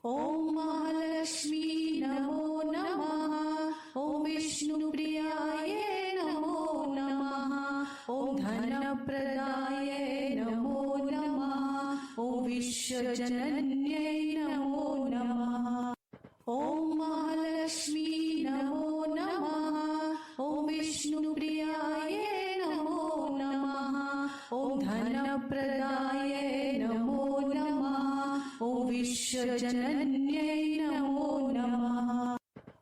ॐ महालक्ष्मी नमो नमः। ॐ विष्णुप्रियाय नमो नमः। ॐ धनप्रदाय नमो नमः। ॐ विश्वजनन्यै नमो नमः। ॐ महालक्ष्मी नमो नमः। ॐ विष्णुप्रियाय नमो नमः। ॐ धनप्रदाय नमो नमः। ॐ विश्वजनन्यै नमो नमः।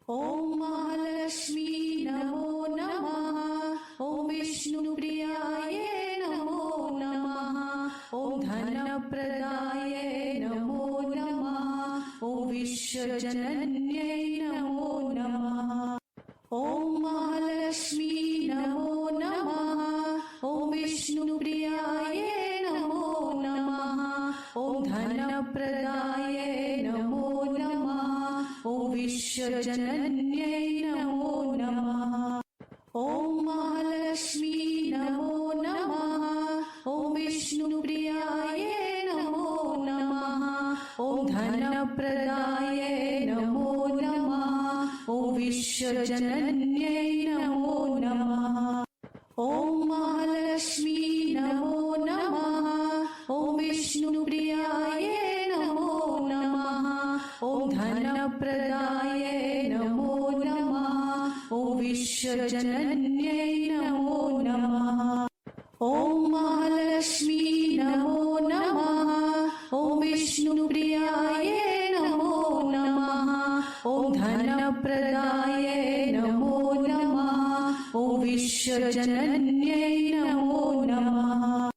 ॐ महालक्ष्मी नमो नमः। ॐ विष्णुप्रियाय नमो नमः। ॐ धनप्रदाय नमो नमः। ॐ विश्वजनन्यै नमो नमः। ॐ महालक्ष्मी नमो नमः। ॐ विष्णुप्रियाय नमो नमः। ॐ धनप्रदाय नमो नमः। ॐ विश्वजनन्यै नमो नमः। ॐ महालक्ष्मी नमो नमः। ॐ विष्णुप्रियाय नमो नमः। ॐ धनप्रदाय नमो नमः। ॐ विश्वजनन्यै नमो नमः। ॐ महालक्ष्मी नमो नमः। ॐ विष्णुप्रियाय नमो नमः। ॐ धनप्रदाय नमो नमः। ॐ विश्वजनन्यै नमो नमः। ॐ महालक्ष्मी नमो नमः। ॐ विष्णुप्रियाय नमो नमः। ॐ धनप्रदाय नमो नमः। ॐ विश्वजनन्यै नमो नमः।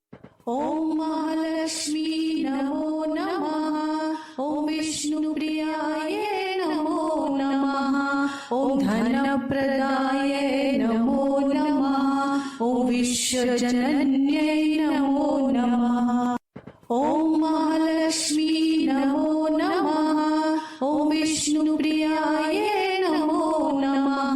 ॐ महालक्ष्मी नमो नमः। ॐ विष्णुप्रियाय नमो नमः। ॐ धनप्रदाय नमो नमः। ॐ विश्वजनन्यै नमो नमः। ॐ महालक्ष्मी नमो नमः। ॐ विष्णुप्रियाय नमो नमः।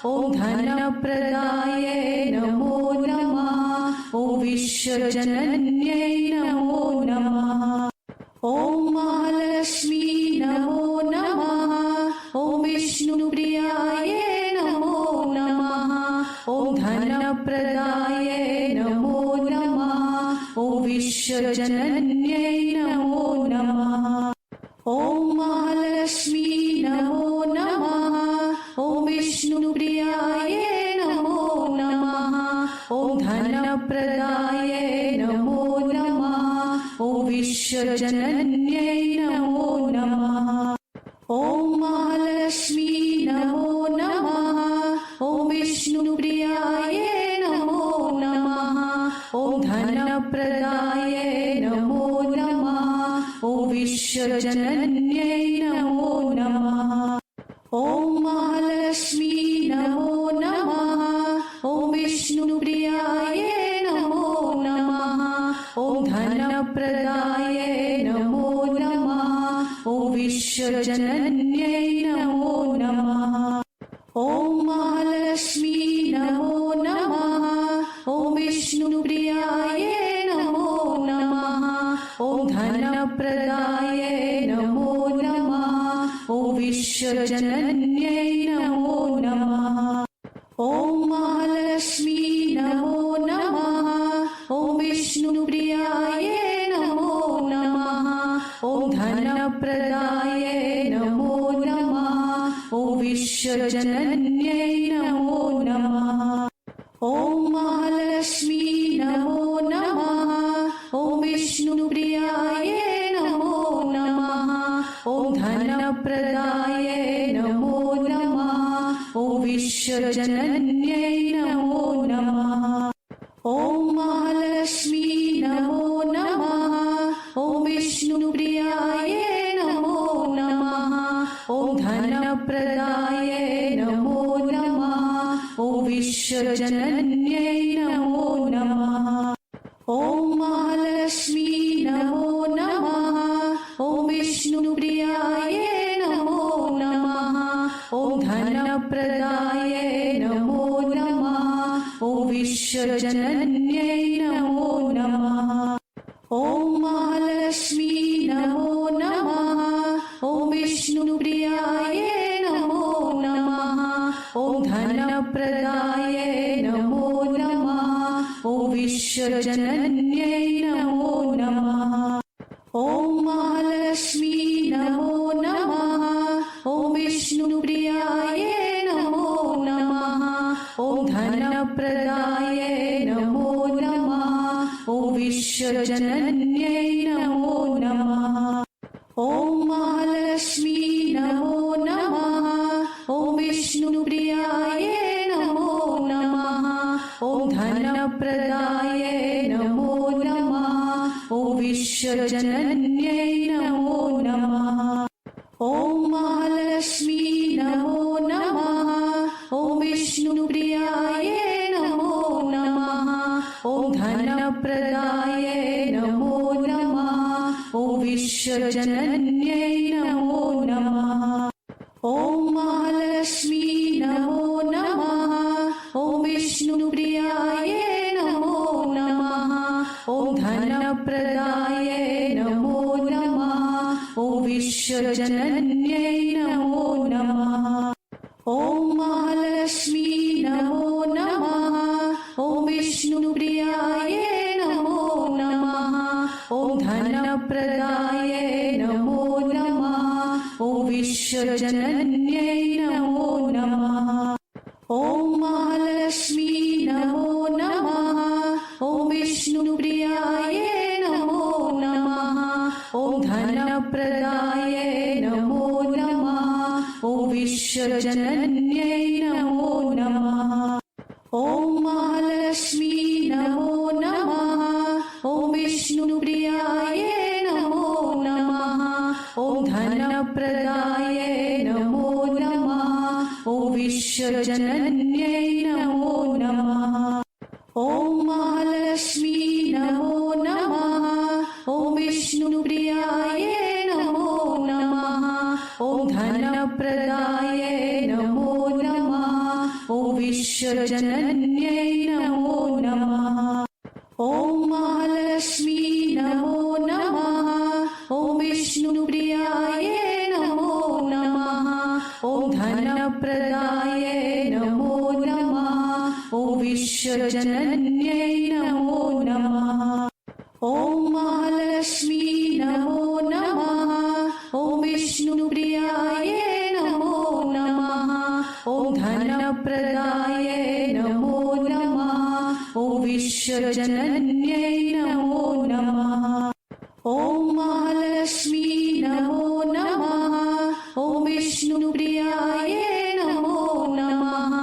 ॐ धनप्रदाय नमो नमः। ॐ विश्वजनन्यै नमो नमः। ॐ महालक्ष्मी नमो नमः। ॐ विष्णुप्रियाय नमो नमः। ॐ धनप्रदाय नमो नमः। ॐ विश्वजनन्यै नमो नमः। ॐ महालक्ष्मी नमो नमः। ॐ विष्णुप्रियाय नमो नमः। ॐ धनप्रदाय नमो नमः। ॐ विश्वजनन्यै नमो नमः। ॐ महालक्ष्मी नमो नमः। ॐ विष्णुप्रियाय नमो नमः। ॐ धनप्रदाय नमो नमः। ॐ विश्वजनन्यै नमो नमः। ॐ महालक्ष्मी नमो नमः। ॐ विष्णुप्रियाय नमो नमः। ॐ धनप्रदाय नमो नमः। ॐ विश्वजनन्यै नमो नमः। ॐ महालक्ष्मी नमो नमः। ॐ विष्णुप्रियाय नमो नमः। ॐ धनप्रदाय नमो नमः। ॐ विश्वजनन्यै नमो नमः। ॐ महालक्ष्मी नमो नमः। ॐ विष्णुप्रियाय नमो नमः। ॐ धनप्रदाय नमो नमः। ॐ विश्वजनन्यै नमो नमः। ॐ महालक्ष्मी नमो नमः। ॐ विष्णुप्रियाय नमो नमः। ॐ धनप्रदाय नमो नमः। ॐ विश्वजनन्यै नमो नमः। ॐ महालक्ष्मी नमो नमः। ॐ विष्णुप्रियाय नमो नमः। ॐ धनप्रदाय नमो नमः। ॐ विश्वजनन्यै नमो नमः। ॐ महालक्ष्मी नमो नमः। ॐ विष्णुप्रियाय नमो नमः। ॐ धनप्रदाय नमो नमः। ॐ विश्वजनन्यै नमो नमः। ॐ महालक्ष्मी नमो नमः। ॐ विष्णुप्रियाय नमो नमः। ॐ धनप्रदाय नमो नमः। ॐ विश्वजनन्यै नमो नमः। ॐ महालक्ष्मी नमो नमः। ॐ विष्णुप्रियाय नमो नमः। ॐ धनप्रदाय नमो नमः। ॐ विश्वजनन्यै नमो नमः। ॐ महालक्ष्मी नमो नमः। ॐ विष्णुप्रियाय नमो नमः। ॐ धनप्रदाय नमो नमः। ॐ विश्वजनन्यै नमो नमः। ॐ महालक्ष्मी नमो नमः। ॐ विष्णुप्रियाय नमो नमः। ॐ धनप्रदाय नमो नमः। ॐ विश्वजनन्यै नमो नमः। ॐ महालक्ष्मी नमो नमः। ॐ विष्णुप्रियाय नमो नमः। ॐ धनप्रदाय नमो नमः। ॐ विश्वजनन्यै नमो नमः। ॐ महालक्ष्मी नमो नमः। ॐ विष्णुप्रियाय नमो नमः। ॐ धनप्रदाय नमो नमः। ॐ विश्वजनन्यै नमो नमः। ॐ महालक्ष्मी नमो नमः। ॐ विष्णुप्रियाय नमो नमः। ॐ धनप्रदाय नमो नमः। ॐ विश्वजनन्यै नमो नमः। ॐ महालक्ष्मी नमो नमः। ॐ विष्णुप्रियाय नमो नमः। ॐ धनप्रदाय नमो नमः। ॐ विश्वजनन्यै नमो नमः। ॐ महालक्ष्मी नमो नमः। ॐ विष्णुप्रियाय नमो नमः। ॐ धनप्रदाय नमो नमः। ॐ विश्वजनन्यै नमो नमः। ॐ महालक्ष्मी नमो नमः। ॐ विष्णुप्रियाय नमो नमः। ॐ धनप्रदाय नमो नमः। ॐ विश्वजनन्यै नमो नमः। ॐ महालक्ष्मी नमो नमः। ॐ विष्णुप्रियाय नमो नमः। ॐ धनप्रदाय नमो नमः। ॐ विश्वजनन्यै नमो नमः। ॐ महालक्ष्मी नमो नमः। ॐ विष्णुप्रियाय नमो नमः।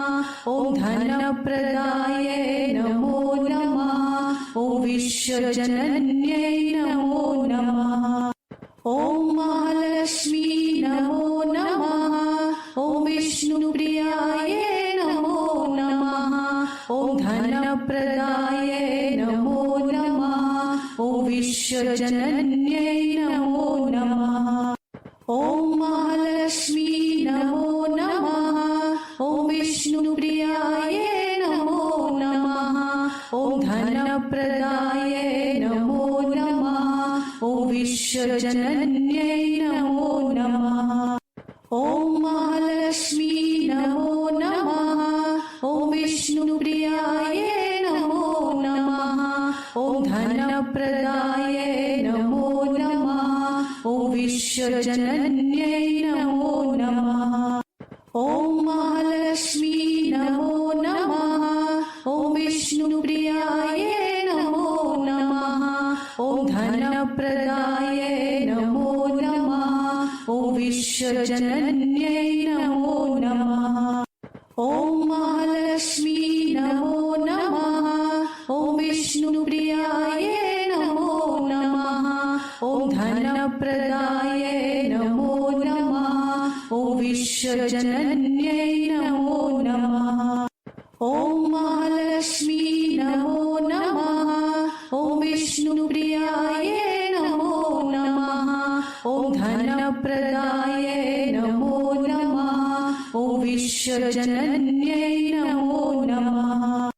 ॐ धनप्रदाय नमो नमः। ॐ विश्वजनन्यै नमो नमः। ॐ महालक्ष्मी नमो नमः। ॐ विष्णुप्रियाय नमो नमः। ॐ धनप्रदाय नमो नमः। ॐ विश्वजनन्यै नमो नमः। ॐ महालक्ष्मी नमो नमः। ॐ विष्णुप्रियाय नमो नमः। ॐ धनप्रदाय नमो नमः। ॐ विश्वजनन्यै नमो नमः। ॐ महालक्ष्मी नमो नमः। ॐ विष्णुप्रियाय नमो नमः। ॐ धनप्रदाय नमो नमः। ॐ विश्वजनन्यै नमो नमः। ॐ महालक्ष्मी नमो नमः। ॐ विष्णुप्रियाय नमो नमः। ॐ धनप्रदाय नमो नमः। ॐ विश्वजनन्यै नमो नमः। ॐ महालक्ष्मी नमो नमः। ॐ विष्णुप्रियाय नमो नमः। ॐ धनप्रदाय नमो नमः। ॐ विश्वजनन्यै नमो नमः। ॐ महालक्ष्मी नमो नमः। ॐ विष्णुप्रियाय नमो नमः। ॐ धनप्रदाय नमो नमः। ॐ विश्वजनन्यै नमो नमः।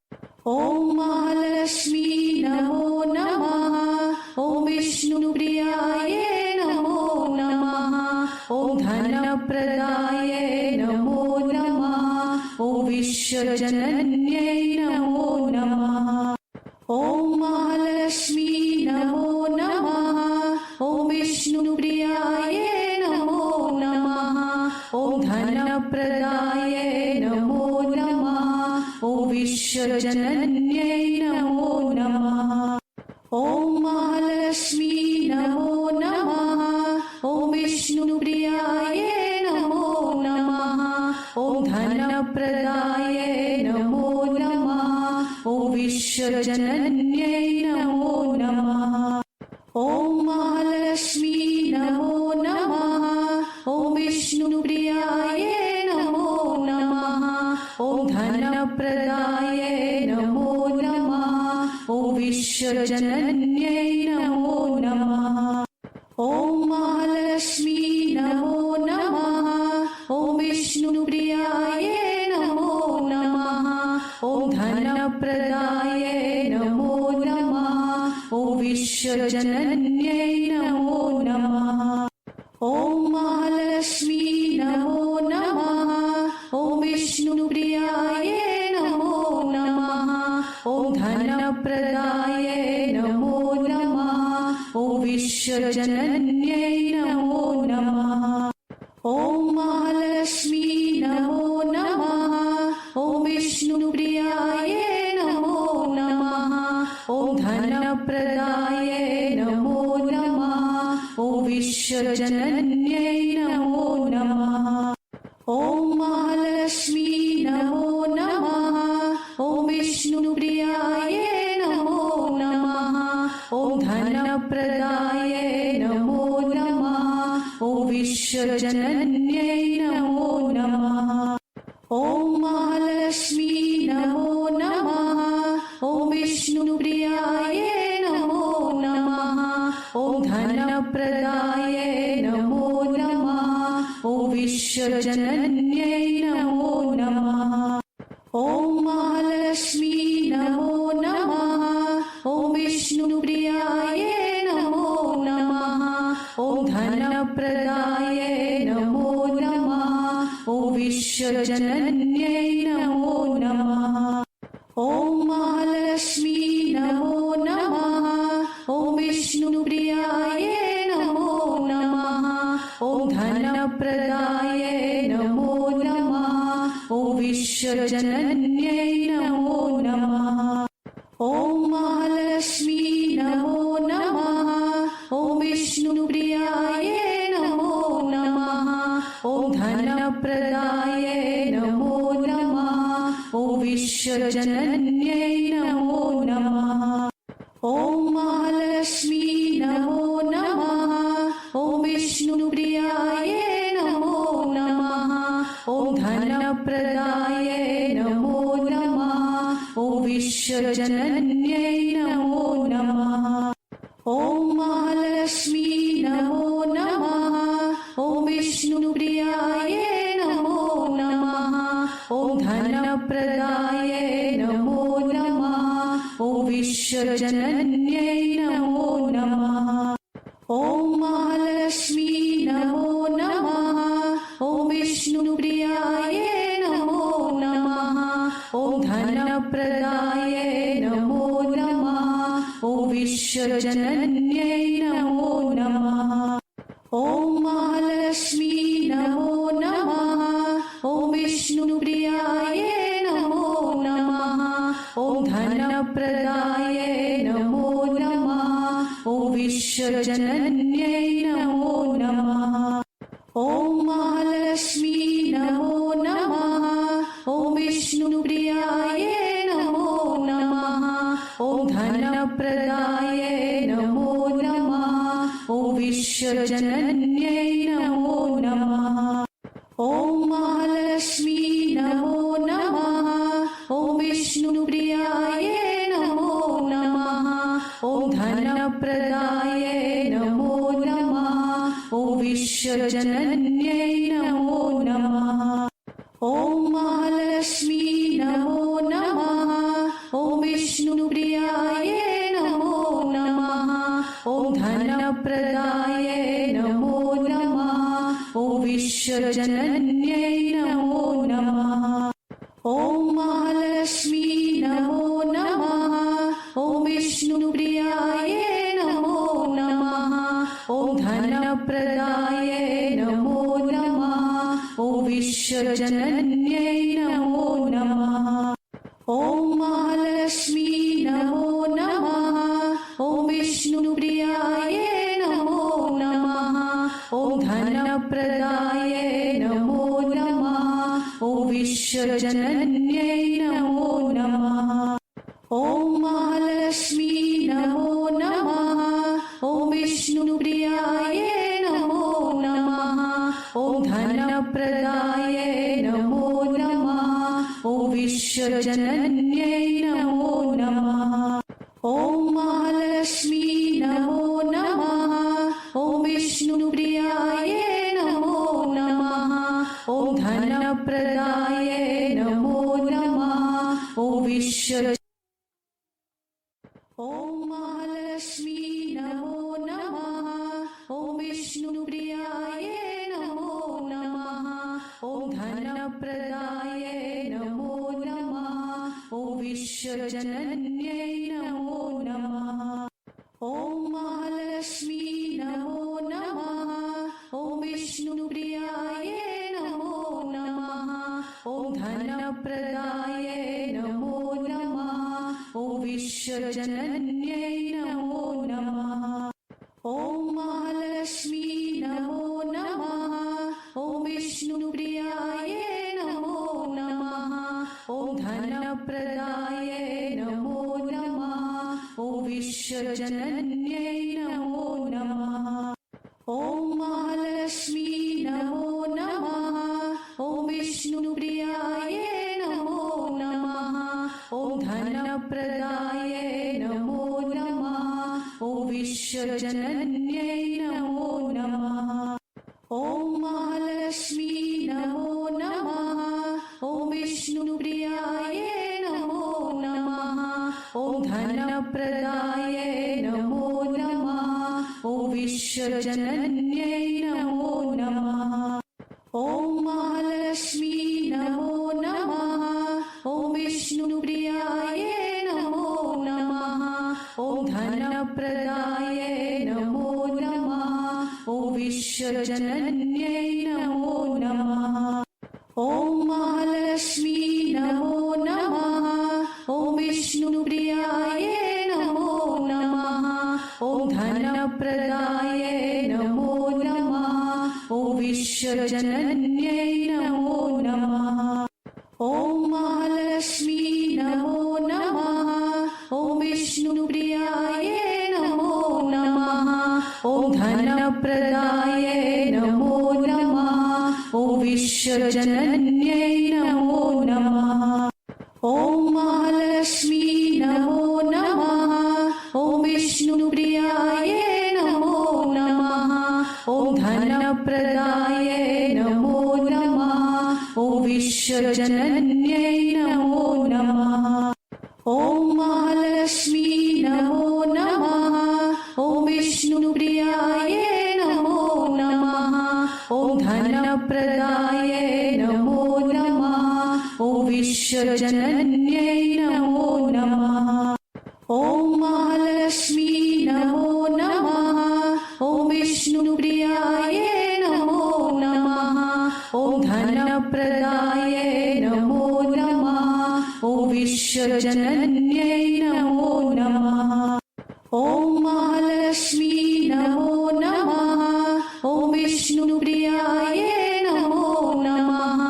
ॐ महालक्ष्मी नमो नमः। ॐ विष्णुप्रियाय नमो नमः। ॐ धनप्रदाय नमो नमः। ॐ विश्वजनन्यै नमो नमः। ॐ महालक्ष्मी नमो नमः। ॐ विष्णुप्रियाय नमो नमः। ॐ धनप्रदाय नमो नमः। ॐ विश्वजनन्यै नमो नमः। ॐ महालक्ष्मी नमो नमः। ॐ विष्णुप्रियाय नमो नमः। ॐ धनप्रदाय नमो नमः। ॐ विश्वजनन्यै नमो नमः। ॐ महालक्ष्मी नमो नमः। ॐ विष्णुप्रियाय नमो नमः। ॐ धनप्रदाय नमो नमः। ॐ विश्वजनन्यै नमो नमः। ॐ महालक्ष्मी नमो नमः। ॐ विष्णुप्रियाय नमो नमः। ॐ धनप्रदाय नमो नमः। ॐ विश्वजनन्यै नमो नमः। ॐ महालक्ष्मी नमो नमः। ॐ विष्णुप्रियाय नमो नमः। ॐ धनप्रदाय नमो नमः। ॐ विश्वजनन्यै नमो नमः। ॐ महालक्ष्मी नमो नमः। ॐ विष्णुप्रियाय नमो नमः। ॐ धनप्रदाय नमो नमः। ॐ विश्वजनन्यै नमो नमः। ॐ महालक्ष्मी नमो नमः। ॐ विष्णुप्रियाय नमो नमः। ॐ धनप्रदाय नमो नमः। ॐ विश्वजनन्यै नमो नमः। ॐ महालक्ष्मी नमो नमः। ॐ विष्णुप्रियाय नमो नमः। ॐ धनप्रदाय नमो नमः। ॐ विश्वजनन्यै नमो नमः। ॐ महालक्ष्मी नमो नमः। ॐ विष्णुप्रियाय नमो नमः। ॐ धनप्रदाय नमो नमः। ॐ विश्वजनन्यै नमो नमः। ॐ महालक्ष्मी नमो नमः। ॐ विष्णुप्रियाय नमो नमः। ॐ धनप्रदाय नमो नमः। ॐ विश्वजनन्यै नमो नमः। ॐ महालक्ष्मी नमो नमः। ॐ विष्णुप्रियाय नमो नमः। ॐ धनप्रदाय नमो नमः। ॐ विश्वजनन्यै नमो नमः। ॐ महालक्ष्मी नमो नमः। ॐ विष्णुप्रियाय नमो नमः। ॐ धनप्रदाय नमो नमः। ॐ विश्वजनन्यै नमो नमः। ॐ महालक्ष्मी नमो नमः। ॐ विष्णुप्रियाय नमो नमः। ॐ धनप्रदाय नमो नमः। ॐ विश्वजनन्यै नमो नमः। ॐ महालक्ष्मी नमो नमः। ॐ विष्णुप्रियाय नमो नमः। ॐ धनप्रदाय नमो नमः। ॐ विश्वजनन्यै नमो नमः। ॐ महालक्ष्मी नमो नमः। ॐ विष्णुप्रियाय नमो नमः। ॐ धनप्रदाय नमो नमः। ॐ विश्वजनन्यै नमो नमः। ॐ महालक्ष्मी नमो नमः। ॐ विष्णुप्रियाय नमो नमः। ॐ धनप्रदाय नमो नमः। ॐ विश्वजनन्यै नमो नमः। ॐ महालक्ष्मी नमो नमः। ॐ विष्णुप्रियाय नमो नमः। ॐ धनप्रदाय नमो नमः। ॐ विश्वजनन्यै नमो नमः। ॐ महालक्ष्मी नमो नमः। ॐ विष्णुप्रियाय नमो नमः। ॐ धनप्रदाय नमो नमः। ॐ विश्वजनन्यै नमो नमः। ॐ महालक्ष्मी नमो नमः। ॐ विष्णुप्रियायै नमो नमः। ॐ धनप्रदायै नमो नमः। ॐ विश्वजनन्यै नमो नमः। ॐ महालक्ष्मी नमो नमः। ॐ विष्णुप्रियायै नमो नमः। ॐ धनप्रदायै नमो नमः। ॐ विश्वजनन्यै नमो नमः। ॐ महालक्ष्मी नमो नमः। ॐ विष्णुप्रियायै नमो नमः। ॐ धनप्रदायै नमो नमः। ॐ विश्वजनन्यै नमो नमः। ॐ महालक्ष्मी नमो नमः। ॐ विष्णुप्रियायै नमो नमः। ॐ धनप्रदायै नमो नमः। ॐ विश्व ॐ महालक्ष्मी नमो नमः। ॐ विष्णुप्रियायै नमो नमः। ॐ धनप्रदायै नमो नमः। ॐ विश्वजनन्यै नमो नमः। ॐ महालक्ष्मी नमो नमः। ॐ विष्णुप्रियायै नमो नमः। ॐ धनप्रदायै नमो नमः। ॐ विश्वजनन्यै नमो नमः। ॐ महालक्ष्मी नमो नमः। ॐ विष्णुप्रियायै नमो नमः। ॐ धनप्रदायै नमो नमः। ॐ विश्वजनन्यै नमो नमः। ॐ महालक्ष्मी नमो नमः। ॐ विष्णुप्रियायै नमो नमः। ॐ धनप्रदायै नमो नमः। ॐ विश्वजनन्यै नमो नमः। ॐ महालक्ष्मी नमो नमः। ॐ विष्णुप्रियायै नमो नमः। ॐ धनप्रदायै नमो नमः। ॐ विश्वजनन्यै नमो नमः। ॐ महालक्ष्मी नमो नमः। ॐ विष्णुप्रियायै नमो नमः। ॐ धनप्रदायै नमो नमः। ॐ विश्वजनन्यै नमो नमः। ॐ महालक्ष्मी नमो नमः। ॐ विष्णुप्रियायै नमो नमः। ॐ धनप्रदायै नमो नमः। ॐ विश्वजनन्यै नमो नमः। ॐ महालक्ष्मी नमो नमः। ॐ विष्णुप्रियायै नमो नमः। ॐ धनप्रदायै नमो नमः। ॐ विश्वजनन्यै नमो नमः। ॐ महालक्ष्मी नमो नमः। ॐ विष्णुप्रियायै नमो नमः। ॐ धनप्रदायै नमो नमः। ॐ विश्वजनन्यै नमो नमः। ॐ महालक्ष्मी नमो नमः। ॐ विष्णुप्रियायै नमो नमः। ॐ धनप्रदायै नमो नमः। ॐ विश्वजनन्यै नमो नमः। ॐ महालक्ष्मी नमो नमः। ॐ विष्णुप्रियायै नमो नमः। ॐ धनप्रदायै नमो नमः। ॐ विश्वजनन्यै नमो नमः। ॐ महालक्ष्मी नमो नमः। ॐ विष्णुप्रियायै नमो नमः।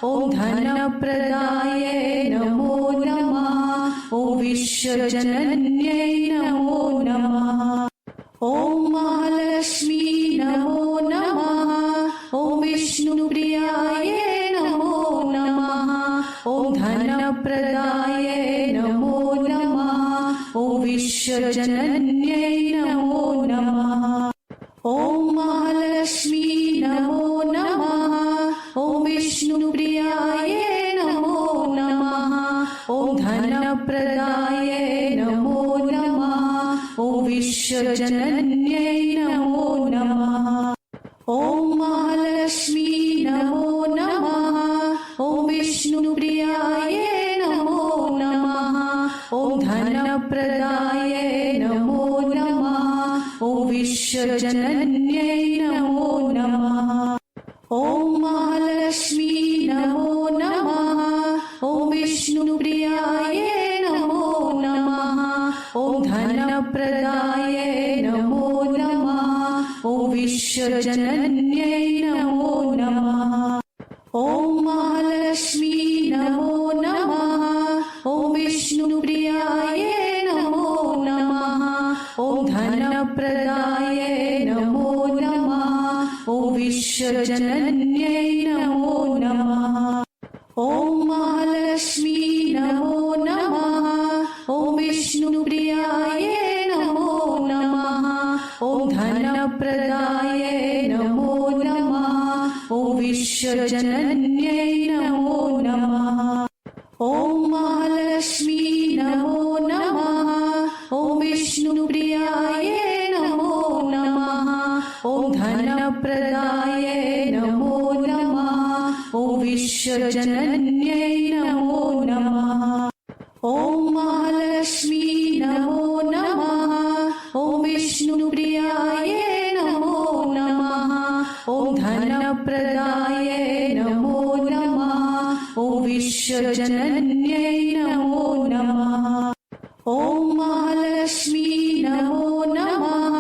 ॐ धनप्रदायै नमो नमः। ॐ विश्वजनन्यै नमो नमः। ॐ महालक्ष्मी नमो नमः। ॐ विष्णुप्रियायै नमो नमः। ॐ धनप्रदायै नमो नमः। ॐ विश्वजनन्यै नमो नमः। ॐ महालक्ष्मी नमो नमः। ॐ विष्णुप्रियायै नमो नमः। ॐ धनप्रदायै नमो नमः। ॐ विश्वजनन्यै नमो नमः। ॐ महालक्ष्मी महालक्ष्मी नमो नमः। ॐ विष्णुप्रियाय नमो नमः। ॐ धनप्रदाय नमो नमः। ॐ विश्वजनन्यै नमो नमः। ॐ महालक्ष्मी नमो नमः। ॐ विष्णुप्रियाय नमो नमः। ॐ धनप्रदाय नमो नमः। ॐ विश्वजनन्यै नमो नमः। ॐ महालक्ष्मी नमो नमः। ॐ विष्णुप्रियाय नमो नमः। ॐ धनप्रदाय नमो नमः। ॐ विश्वजनन्यै नमो नमः। ॐ महालक्ष्मी नमो नमः। ॐ विष्णुप्रियाय नमो नमः। ॐ धनप्रदाय नमो नमः। ॐ विश्वजनन्यै नमो नमः। ॐ महालक्ष्मी नमो नमः। ॐ विष्णुप्रियाय नमो नमः। ॐ धनप्रदाय नमो नमः। ॐ विश्वजनन्यै नमो नमः। ॐ महालक्ष्मी नमो नमः। ॐ विष्णुप्रियाय नमो नमः। ॐ धनप्रदाय नमो नमः। ॐ विश्वजनन्यै नमो नमः। ॐ महालक्ष्मी नमो नमः।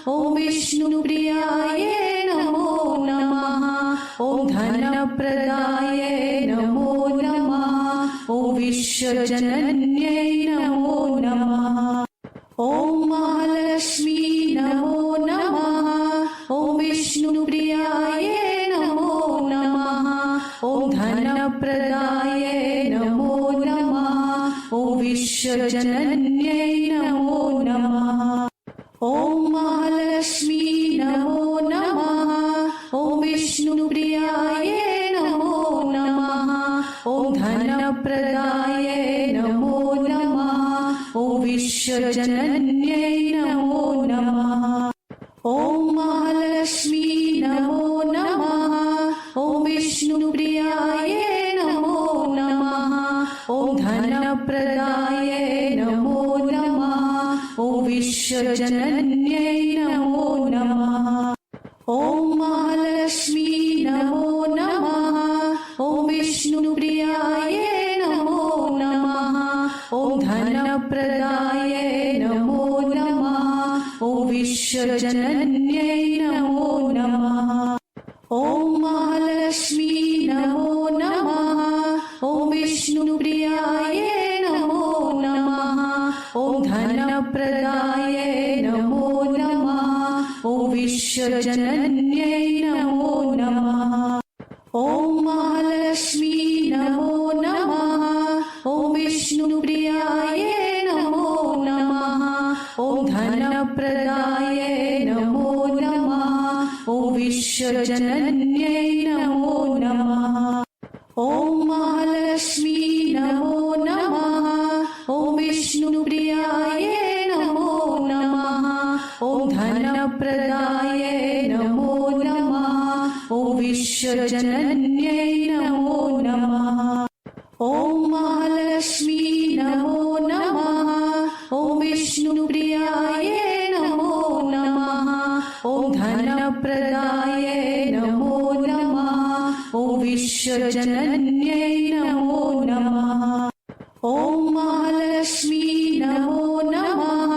ॐ विष्णुप्रियाय नमो नमः। ॐ धनप्रदाय नमो नमः। ॐ विश्वजनन्यै नमो नमः। ॐ महालक्ष्मी नमो नमः। ॐ विष्णुप्रियाय नमो नमः। ॐ धनप्रदाय नमो नमः। ॐ विश्वजनन्यै नमो नमः। ॐ महालक्ष्मी नमो नमः। ॐ विष्णुप्रियाय नमो नमः। ॐ धनप्रदाय नमो नमः। ॐ विश्वजनन्यै नमो नमः। ॐ महालक्ष्मी नमो नमः। ॐ विष्णुप्रियाय नमो नमः। ॐ धनप्रदाय नमो नमः। ॐ विश्वजनन्यै नमो नमः। ॐ महालक्ष्मी नमो नमः। ॐ विष्णुप्रियाय नमो नमः। ॐ धनप्रदाय नमो नमः। ॐ विश्वजनन्यै नमो नमः। ॐ महालक्ष्मी नमो नमः। ॐ विष्णुप्रियाय नमो नमः। ॐ धनप्रदाय नमो नमः। ॐ विश्वजनन्यै नमो नमः। ॐ महालक्ष्मी नमो नमः। ॐ विष्णुप्रियाय नमो नमः। ॐ धनप्रदाय नमो नमः। ॐ विश्वजनन्यै नमो नमः। ॐ महालक्ष्मी नमो नमः। ॐ विष्णुप्रियाय नमो नमः। ॐ धनप्रदाय नमो नमः। ॐ विश्वजनन्यै नमो नमः। ॐ महालक्ष्मी नमो नमः। ॐ विष्णुप्रियाय नमो नमः। ॐ धनप्रदाय नमो नमः। ॐ विश्वजनन्यै नमो नमः। ॐ महालक्ष्मी नमो नमः।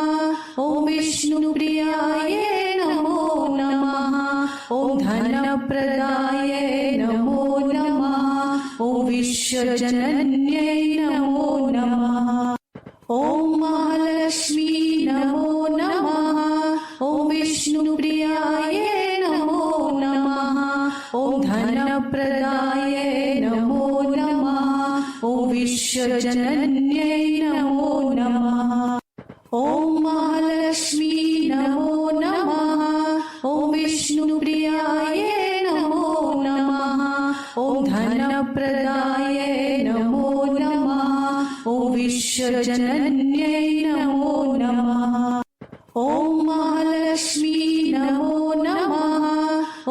ॐ विष्णुप्रियाय नमो नमः। ॐ धनप्रदाय नमो नमः। ॐ विश्वजनन्यै नमो नमः। ॐ महालक्ष्मी नमो नमः। ॐ विष्णुप्रियाय नमो नमः। ॐ धनप्रदाय नमो नमः। ॐ विश्वजनन्यै नमो नमः। ॐ महालक्ष्मी नमो नमः। ॐ विष्णुप्रियाय नमो नमः। ॐ धनप्रदाय नमो नमः। ॐ विश्वजनन्यै नमो नमः। ॐ महालक्ष्मी नमो नमः।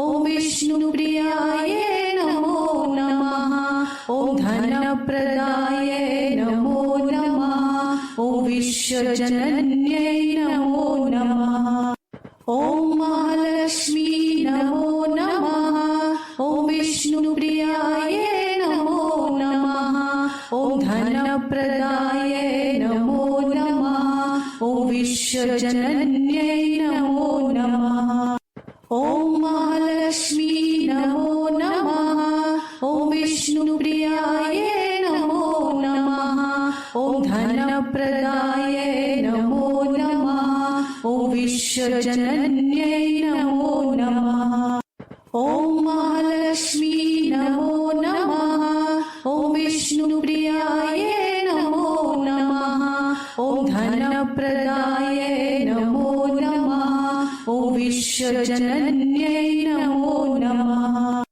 ॐ विष्णुप्रियाय धनप्रदाय नमो नमः। ॐ विश्वजनन्यै नमो नमः। ॐ महालक्ष्मी नमो नमः। ॐ विष्णुप्रियाय नमो नमः। ॐ धनप्रदाय नमो नमः। ॐ विश्वजनन्यै नमो नमः। ॐ महालक्ष्मी नमो नमः। ॐ विष्णुप्रियाय नमो नमः। ॐ धनप्रदाय नमो नमः। ॐ विश्वजनन्यै नमो नमः। ॐ महालक्ष्मी नमो नमः। ॐ विष्णुप्रियाय नमो नमः। ॐ धनप्रदाय नमो नमः। ॐ विश्वजनन्यै नमो नमः।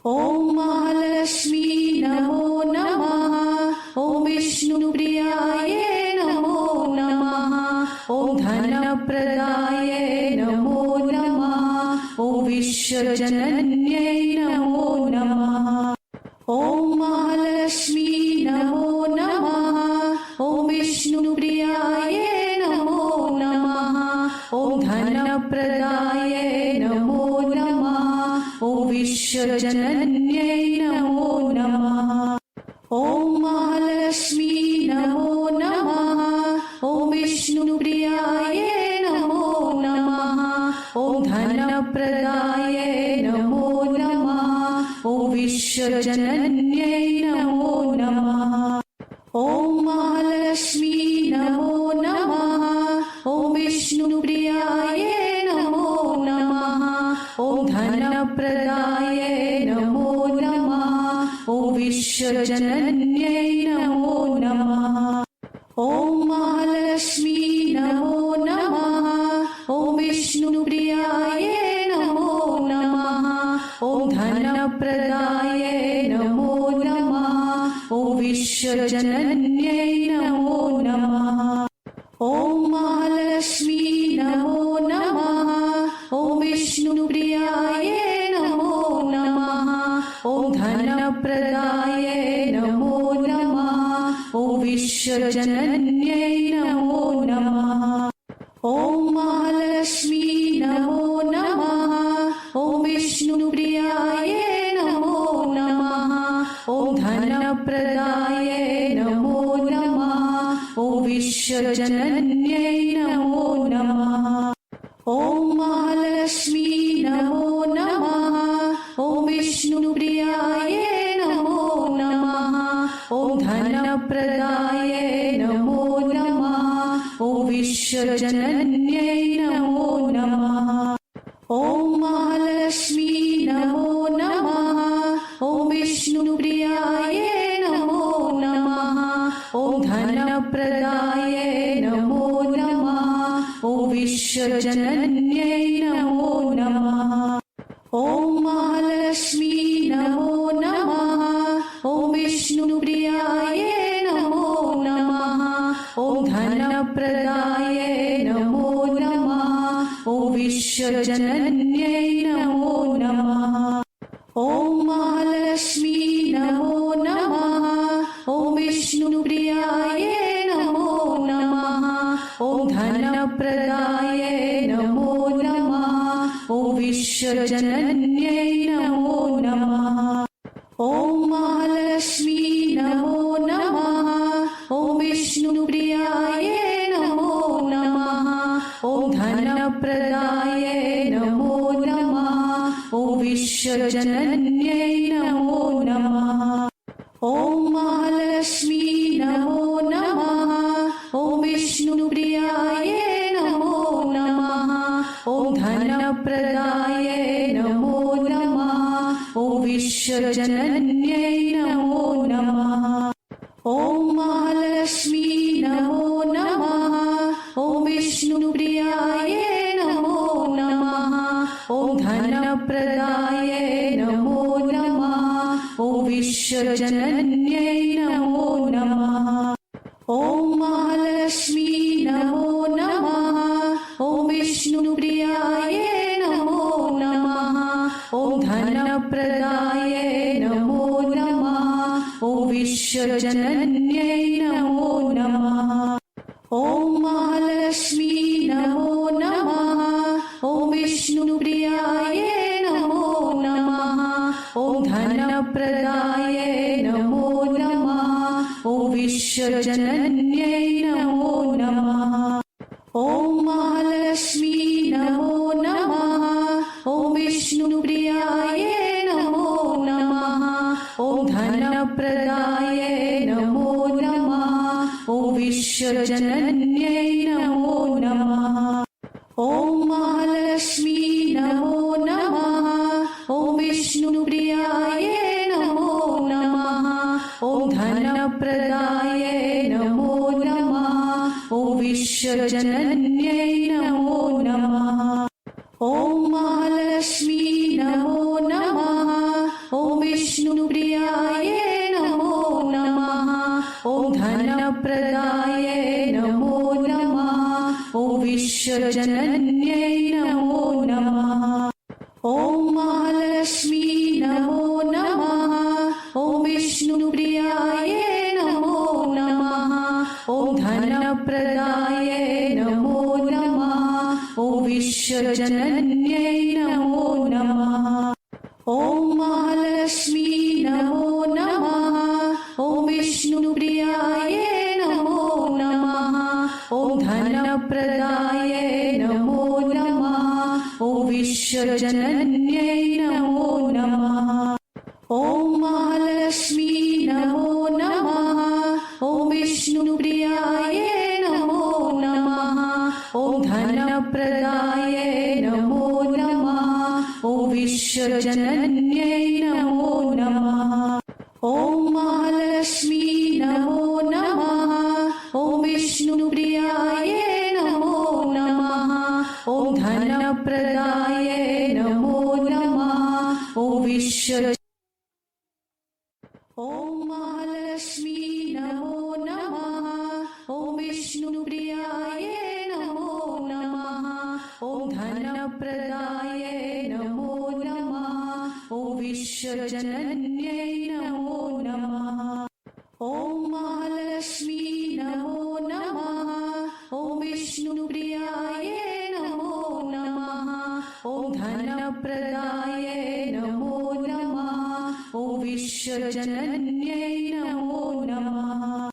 ॐ महालक्ष्मी नमो नमः। ॐ विष्णुप्रियाय नमो नमः। ॐ धनप्रदाय नमो नमः। ॐ विश्वजनन्यै नमो नमः। ॐ महालक्ष्मी नमो नमः। ॐ विष्णुप्रियाय नमो नमः। ॐ धनप्रदाय नमो नमः। ॐ विश्वजनन्यै नमो नमः। ॐ महालक्ष्मी नमो नमः। ॐ विष्णुप्रियाय नमो नमः। ॐ धनप्रदाय नमो नमः। ॐ विश्वजनन्यै नमो नमः। ॐ महालक्ष्मी नमो नमः। ॐ विष्णुप्रियाय नमो नमः। ॐ धनप्रदाय नमो नमः। ॐ विश्वजनन्यै नमो नमः। ॐ महालक्ष्मी नमो नमः। ॐ विष्णुप्रियाय नमो नमः। ॐ धनप्रदाय नमो नमः। ॐ विश्वजनन्यै नमो नमः। ॐ महालक्ष्मी नमो नमः। ॐ विष्णुप्रियाय नमो नमः। ॐ धनप्रदाय नमो नमः। ॐ विश्वजनन्यै नमो नमः। ॐ महालक्ष्मी नमो नमः। ॐ विष्णुप्रियाय नमो नमः। ॐ धनप्रदाय नमो नमः। ॐ विश्वजनन्यै नमो नमः। ॐ महालक्ष्मी नमो नमः। ॐ विष्णुप्रियाय नमो नमः। ॐ धनप्रदाय नमो नमः। ॐ विश्वजनन्यै नमो नमः। ॐ महालक्ष्मी नमो नमः। ॐ विष्णुप्रियाय नमो नमः। ॐ धनप्रदाय नमो नमः। ॐ विश्वजनन्यै नमो नमः। ॐ महालक्ष्मी नमो नमः। ॐ विष्णुप्रियाय नमो नमः। ॐ धनप्रदाय नमो नमः। ॐ विश्वजनन्यै नमो नमः। ॐ महालक्ष्मी नमो नमः। ॐ विष्णुप्रियाय नमो नमः। ॐ धनप्रदाय नमो नमः। ॐ विश्वजनन्यै नमो नमः। ॐ महालक्ष्मी नमो नमः। ॐ विष्णुप्रियाय नमो नमः। ॐ धनप्रदाय नमो नमः। ॐ विश्वजनन्यै नमो नमः। ॐ महालक्ष्मी नमो नमः। ॐ विष्णुप्रियाय नमो नमः। ॐ धनप्रदाय नमो नमः। ॐ विश्वजनन्यै नमो नमः। ॐ महालक्ष्मी नमो नमः। ॐ विष्णुप्रियाय नमो नमः। ॐ धनप्रदाय नमो नमः। ॐ विश्वजनन्यै नमो नमः। ॐ महालक्ष्मी नमो नमः। ॐ विष्णुप्रियाय नमो नमः। ॐ धनप्रदाय नमो नमः। ॐ विश्वजनन्यै विश्वजनन्यै नमो नमः। ॐ महालक्ष्मी नमो नमः। ॐ विष्णुप्रियाय नमो नमः। ॐ धनप्रदाय नमो नमः। ॐ विश्वजनन्यै नमो नमः। ॐ महालक्ष्मी नमो नमः। ॐ विष्णुप्रियाय नमो नमः। ॐ धनप्रदाय नमो नमः। ॐ विश्वजनन्यै नमो नमः। ॐ महालक्ष्मी नमो नमः। ॐ विष्णुप्रियाय नमो नमः। ॐ धनप्रदाय नमो नमः। ॐ विश्वजनन्यै नमो नमः। ॐ महालक्ष्मी नमो नमः। ॐ विष्णुप्रियाय नमो नमः। ॐ धनप्रदाय नमो नमः। ॐ विश्वजनन्यै नमो नमः। ॐ महालक्ष्मी नमो नमः। ॐ विष्णुप्रियाय नमो नमः। ॐ धनप्रदाय नमो नमः। ॐ विश्वजनन्यै नमो नमः। ॐ महालक्ष्मी नमो नमः। ॐ विष्णुप्रियाय नमो नमः। ॐ धनप्रदाय नमो नमः। ॐ विश्वजनन्यै नमो नमः। ॐ महालक्ष्मी नमो नमः। ॐ विष्णुप्रियाय नमो नमः। ॐ धनप्रदाय नमो नमः। ॐ विश्वजनन्यै नमो नमः। ॐ महालक्ष्मी नमो नमः। ॐ विष्णुप्रियाय नमो नमः। ॐ धनप्रदाय नमो नमः। ॐ विश्व ॐ महालक्ष्मी नमो नमः। ॐ विष्णुप्रियाय नमो नमः। ॐ धनप्रदाय नमो नमः। ॐ विश्वजनन्यै नमो नमः। ॐ महालक्ष्मी नमो नमः। ॐ विष्णुप्रियाय नमो नमः। ॐ धनप्रदाय नमो नमः। ॐ विश्वजनन्यै नमो नमः।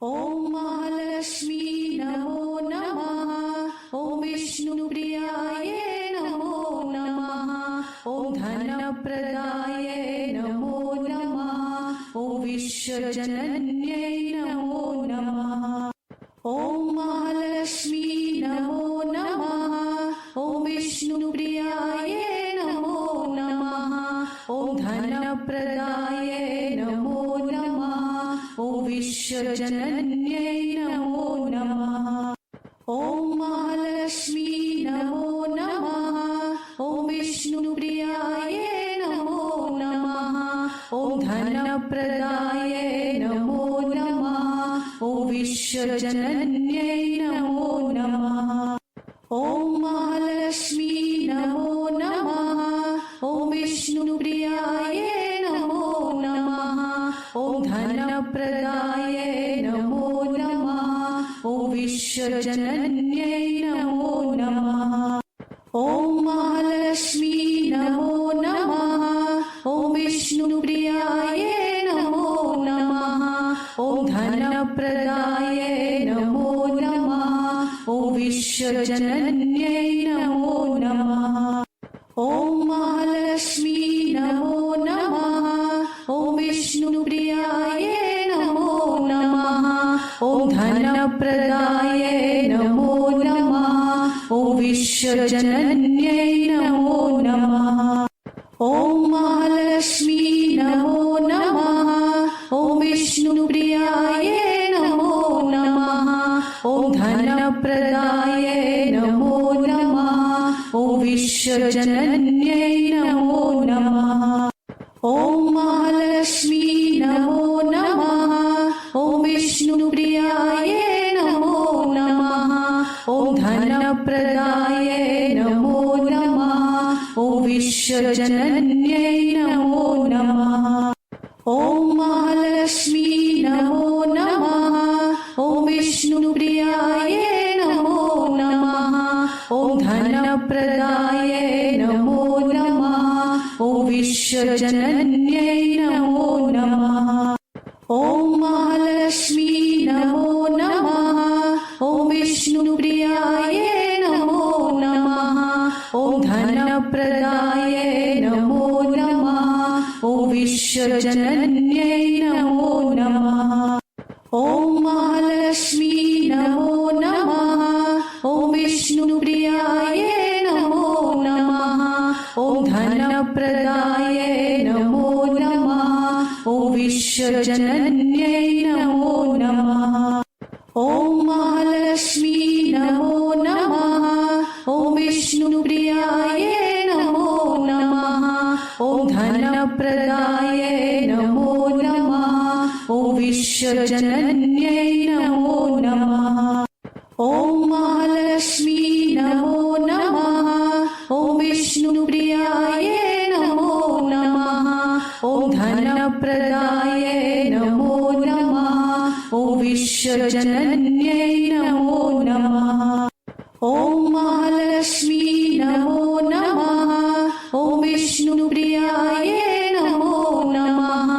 ॐ महालक्ष्मी नमो नमः। ॐ विष्णुप्रियाय नमो नमः। ॐ धनप्रदाय नमो नमः। ॐ विश्वजनन्यै नमो नमः। ॐ महालक्ष्मी नमो नमः। ॐ विष्णुप्रियाय नमो नमः। ॐ धनप्रदाय नमो नमः। ॐ विश्वजनन्यै नमो नमः। ॐ महालक्ष्मी नमो नमः। ॐ विष्णुप्रियाय नमो नमः। ॐ धनप्रदाय नमो नमः। ॐ विश्वजनन्यै नमो नमः। ॐ महालक्ष्मी नमो नमः। ॐ विष्णुप्रियाय नमो नमः। ॐ धनप्रदाय नमो नमः। ॐ विश्वजनन्यै नमो नमः। ॐ महालक्ष्मी नमो नमः। ॐ विष्णुप्रियाय नमो नमः। ॐ धनप्रदाय नमो नमः। ॐ विश्वजनन्यै नमो नमः। ॐ महालक्ष्मी नमो नमः। ॐ विष्णुप्रियाय नमो नमः। ॐ धनप्रदाय नमो नमः। ॐ विश्वजनन्यै नमो नमः। ॐ महालक्ष्मी नमो नमः। ॐ विष्णुप्रियाय नमो नमः। ॐ धनप्रदाय नमो नमः। ॐ विश्वजनन्यै नमो नमः। ॐ महालक्ष्मी नमो नमः। ॐ विष्णुप्रियाय नमो नमः। ॐ धनप्रदाय नमो नमः। ॐ विश्वजनन्यै नमो नमः। ॐ महालक्ष्मी विश्वजनन्यै नमो नमः। ॐ महालक्ष्मी नमो नमः। ॐ विष्णुप्रियायै नमो नमः। ॐ धनप्रदायै नमो नमः। ॐ विश्वजनन्यै नमो नमः। ॐ महालक्ष्मी नमो नमः। ॐ विष्णुप्रियायै नमो नमः। ॐ धनप्रदायै नमो नमः। ॐ विश्वजनन्यै नमो नमः। ॐ महालक्ष्मी नमो नमः। ॐ विष्णुप्रियायै नमो नमः। ॐ धनप्रदायै नमो नमः। ॐ विश्वजनन्यै नमो नमः। ॐ महालक्ष्मी नमो नमः। ॐ विष्णुप्रियायै नमो नमः। ॐ धनप्रदायै नमो नमः। ॐ विश्वजनन्यै नमो नमः। ॐ महालक्ष्मी नमो नमः। ॐ विष्णुप्रियायै नमो नमः।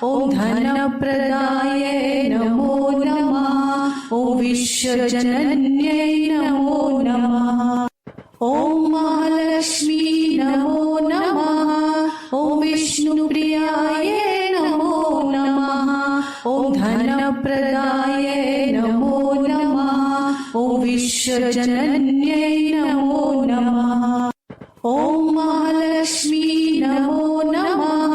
ॐ धनप्रदायै नमो नमः। ॐ विश्वजनन्यै नमो नमः। ॐ महालक्ष्मी नमो नमः। ॐ विष्णुप्रियायै नमो नमः। ॐ धनप्रदायै नमो नमः। ॐ विश्वजनन्यै नमो नमः। ॐ महालक्ष्मी नमो नमः।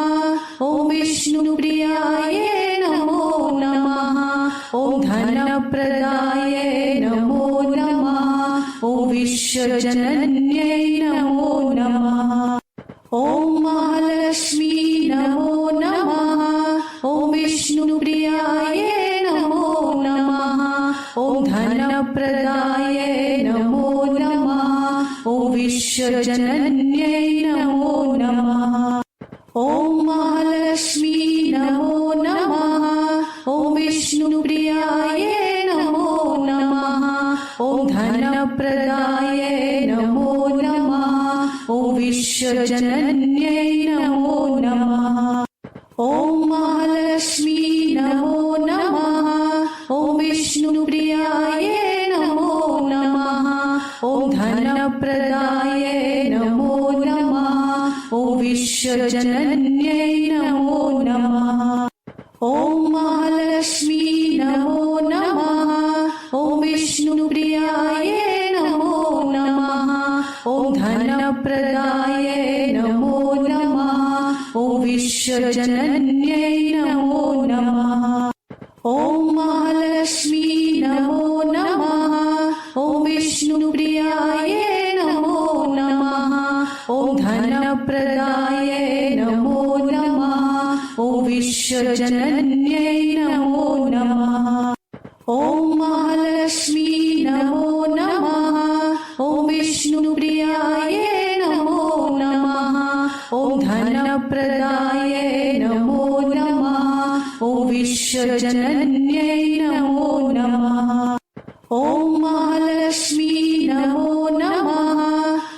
ॐ विष्णुप्रियायै नमो नमः। ॐ धनप्रदायै नमो नमः। ॐ विश्वजनन्यै नमो नमः। ॐ महालक्ष्मी नमो नमः। ॐ विष्णुप्रियायै नमो नमः। ॐ धनप्रदायै नमो नमः। ॐ विश्वजनन्यै नमो नमः। ॐ महालक्ष्मी नमो नमः। ॐ विष्णुप्रियायै नमो नमः। ॐ धनप्रदायै नमो नमः। ॐ विश्वजनन्यै नमो नमः। ॐ महालक्ष्मी नमो नमः। ॐ विष्णुप्रियायै नमो नमः। ॐ धनप्रदायै नमो नमः। ॐ विश्वजनन्यै नमो नमः। ॐ महालक्ष्मी नमो नमः। ॐ विष्णुप्रियायै नमो नमः। ॐ धनप्रदायै नमो नमः। ॐ विश्वजनन्यै नमो नमः। ॐ महालक्ष्मी नमो नमः। ॐ विष्णुप्रियायै नमो नमः। ॐ धनप्रदायै नमो नमः। ॐ विश्वजनन्यै नमो नमः। ॐ महालक्ष्मी नमो नमः। ॐ विष्णुप्रियायै नमो नमः। ॐ धनप्रदायै नमो नमः। ॐ विश्वजनन्यै नमो नमः। ॐ महालक्ष्मी नमो नमः।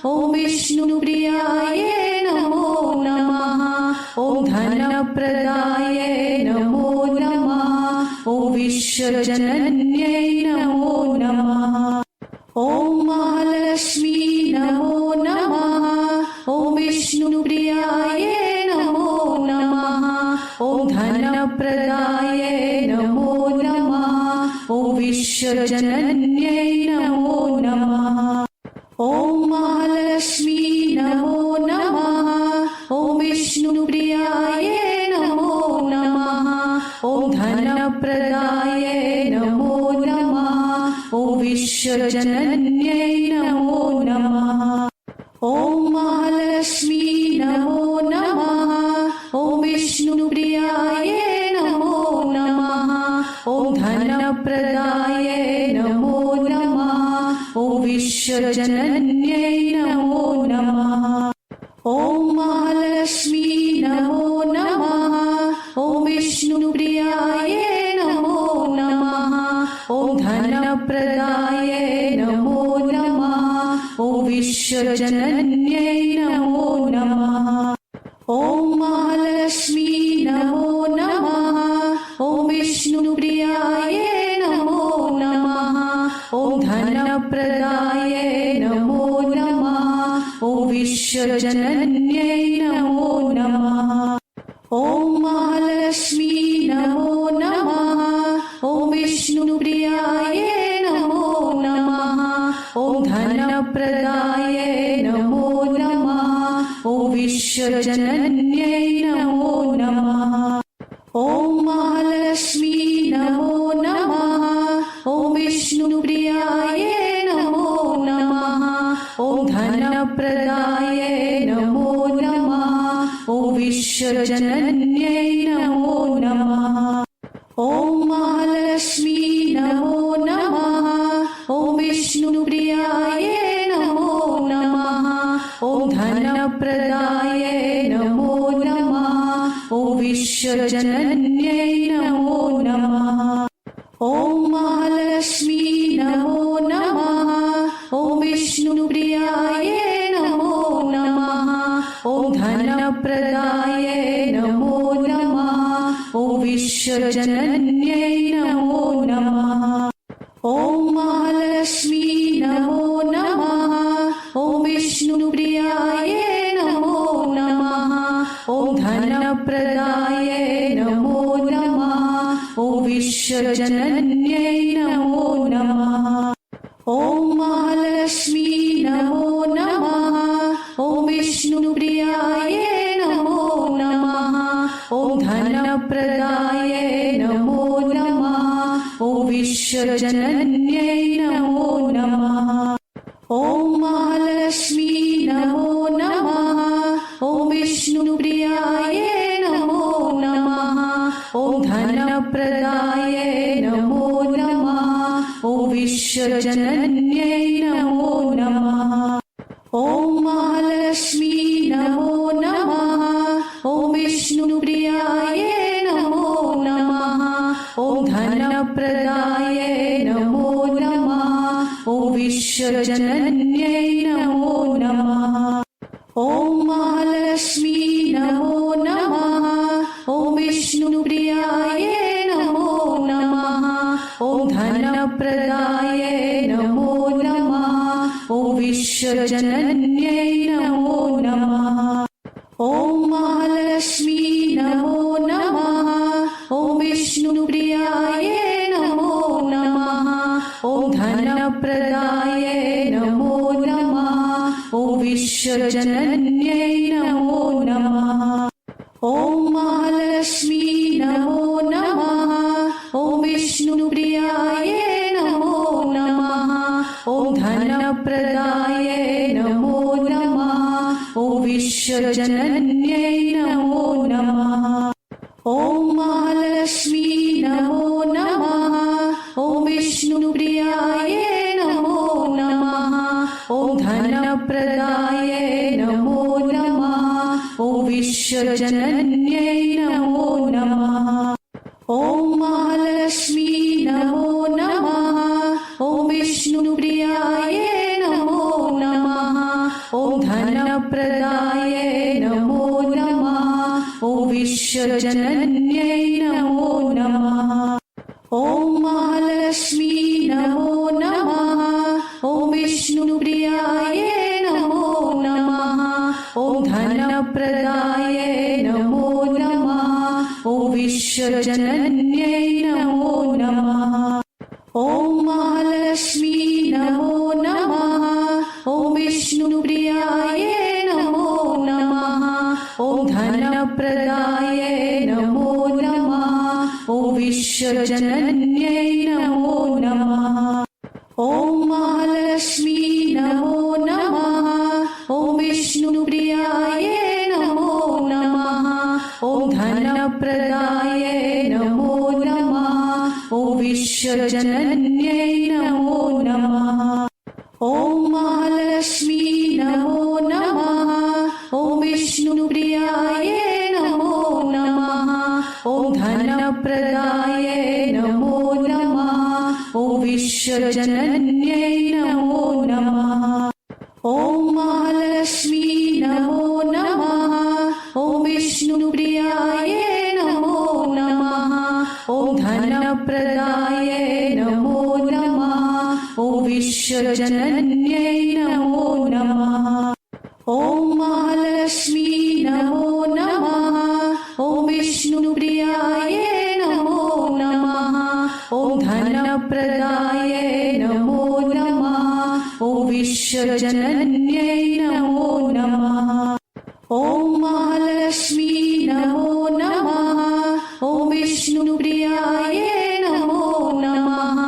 ॐ विष्णुप्रियायै नमो नमः। ॐ धनप्रदायै नमो नमः। ॐ विश्वजनन्यै नमो नमः। ॐ महालक्ष्मी नमो नमः। ॐ विष्णुप्रियायै नमो नमः। ॐ धनप्रदायै नमो नमः। ॐ विश्वजनन्यै नमो नमः। ॐ महालक्ष्मी नमो नमः। ॐ विष्णुप्रियायै नमो नमः। ॐ धनप्रदायै नमो नमः। ॐ विश्वजनन्यै नमो नमः। ॐ महालक्ष्मी नमो नमः। ॐ विष्णुप्रियायै नमो नमः। ॐ धनप्रदायै नमो नमः। ॐ विश्वजनन्यै नमो नमः। ॐ महालक्ष्मी नमो नमः। ॐ विष्णुप्रियायै नमो नमः। ॐ धनप्रदायै नमो नमः। ॐ विश्वजनन्यै नमो नमः। ॐ विष्णुप्रियाय नमो नमः। ॐ धनप्रदाय नमो नमः। ॐ विश्वजनन्यै नमो नमः। ॐ महालक्ष्मी नमो नमः। ॐ विष्णुप्रियाय नमो नमः। ॐ धनप्रदाय नमो नमः। ॐ विश्वजनन्यै नमो नमः। ॐ महालक्ष्मी नमो नमः। ॐ विष्णुप्रियाय नमो नमः। ॐ धनप्रदाय नमो नमः। ॐ विश्वजनन्यै नमो नमः। ॐ महालक्ष्मी नमो नमः। ॐ विष्णुप्रियाय नमो नमः। ॐ धनप्रदाय नमो नमः। ॐ विश्वजनन्यै नमो नमः। ॐ महालक्ष्मी नमो नमः। ॐ विष्णुप्रियाय नमो नमः। ॐ धनप्रदाय नमो नमः। ॐ विश्वजनन्यै नमो नमः। ॐ महालक्ष्मी नमो नमः। ॐ विष्णुप्रियाय नमो नमः। ॐ धनप्रदाय नमो नमः। ॐ विश्वजनन्यै नमो नमः। ॐ महालक्ष्मी नमो नमः। ॐ विष्णुप्रियाय नमो नमः। ॐ धनप्रदाय नमो नमः। ॐ विश्वजनन्यै नमो नमः। ॐ महालक्ष्मी नमो नमः। ॐ विष्णुप्रियाय नमो नमः। ॐ धनप्रदाय नमो नमः। ॐ विश्वजनन्यै नमो नमः। ॐ महालक्ष्मी नमो नमः। ॐ विष्णुप्रियाय नमो नमः। ॐ धनप्रदाय नमो नमः। ॐ विश्वजनन्यै नमो नमः। ॐ महालक्ष्मी नमो नमः। ॐ विष्णुप्रियाय नमो नमः। ॐ धनप्रदाय नमो नमः। ॐ विश्वजनन्यै नमो नमः। ॐ महालक्ष्मी नमो नमः। ॐ विष्णुप्रियाय नमो नमः। ॐ धनप्रदाय नमो नमः। ॐ विश्वजनन्यै नमो नमः। ॐ महालक्ष्मी नमो नमः। ॐ विष्णुप्रियाय नमो नमः। ॐ धनप्रदाय नमो नमः। ॐ विश्वजनन्यै नमो नमः। ॐ महालक्ष्मी नमो नमः। ॐ विष्णुप्रियाय नमो नमः। ॐ धनप्रदाय नमो नमः। ॐ विश्वजनन्यै नमो नमः। ॐ महालक्ष्मी नमो नमः। ॐ विष्णुप्रियाय नमो नमः। ॐ धनप्रदाय नमो नमः। ॐ विश्वजनन्यै नमो नमः। ॐ महालक्ष्मी नमो नमः। ॐ विष्णुप्रियाय नमो नमः। ॐ धनप्रदाय नमो नमः। ॐ विश्वजनन्यै नमो नमः। ॐ महालक्ष्मी नमो नमः। ॐ विष्णुप्रियाय नमो नमः। ॐ धनप्रदाय नमो नमः। ॐ विश्वजनन्यै नमो नमः। ॐ महालक्ष्मी नमो नमः। ॐ विष्णुप्रियाय नमो नमः। ॐ धनप्रदाय नमो नमः। ॐ विश्वजनन्यै नमो नमः। ॐ महालक्ष्मी नमो नमः। ॐ विष्णुप्रियाय नमो नमः। ॐ धनप्रदाय नमो नमः। ॐ विश्वजनन्यै नमो नमः। ॐ महालक्ष्मी नमो नमः। ॐ विष्णुप्रियाय नमो नमः। ॐ धनप्रदाय नमो नमः ॐ विश्वजनन्यै नमो नमः ॐ महालक्ष्मी नमो नमः ॐ विष्णुप्रियाय नमो नमः ॐ धनप्रदाय नमो नमः ॐ विश्वजनन्यै नमो नमः ॐ महालक्ष्मी नमो नमः ॐ विष्णुप्रियाय नमो नमः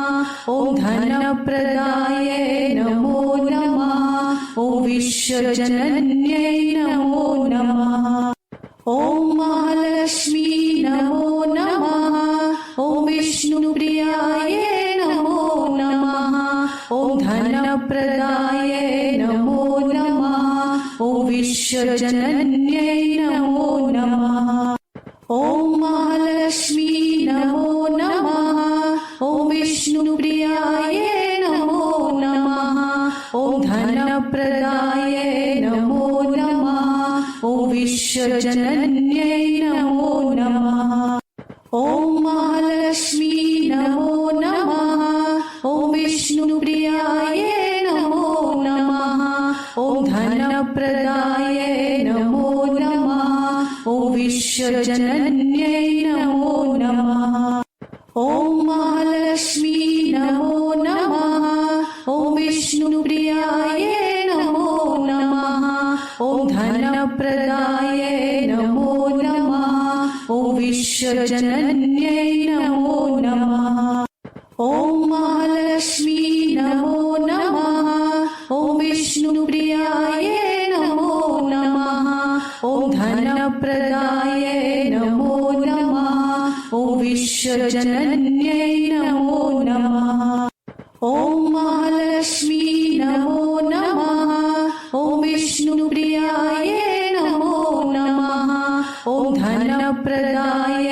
ॐ धनप्रदाय नमो नमः ॐ विश्वजनन्यै नमो नमः ॐ महालक्ष्मी नमो नमः ॐ विष्णुप्रियाय नमो नमः ॐ धनप्रदाय नमो नमः ॐ विश्वजनन्यै नमो नमः ॐ महालक्ष्मी नमो नमः ॐ विष्णुप्रियाय नमो नमः ॐ धनप्रदाय नमो नमः ॐ विश्वजनन्यै नमो नमः ॐ महालक्ष्मी नमो नमः ॐ विष्णुप्रियाय नमो नमः ॐ धनप्रदाय नमो नमः ॐ विश्वजनन्यै नमो नमः ॐ महालक्ष्मी नमो नमः ॐ विष्णुप्रियाय नमो नमः ॐ धनप्रदाय नमो नमः ॐ विश्वजनन्यै नमो नमः ॐ महालक्ष्मी नमो नमः ॐ विष्णुप्रियाय नमो नमः ॐ धनप्रदाय नमो नमः ॐ विश्वजनन्यै नमो नमः ॐ महालक्ष्मी नमो नमः ॐ विष्णुप्रियाय नमो नमः ॐ धनप्रदाय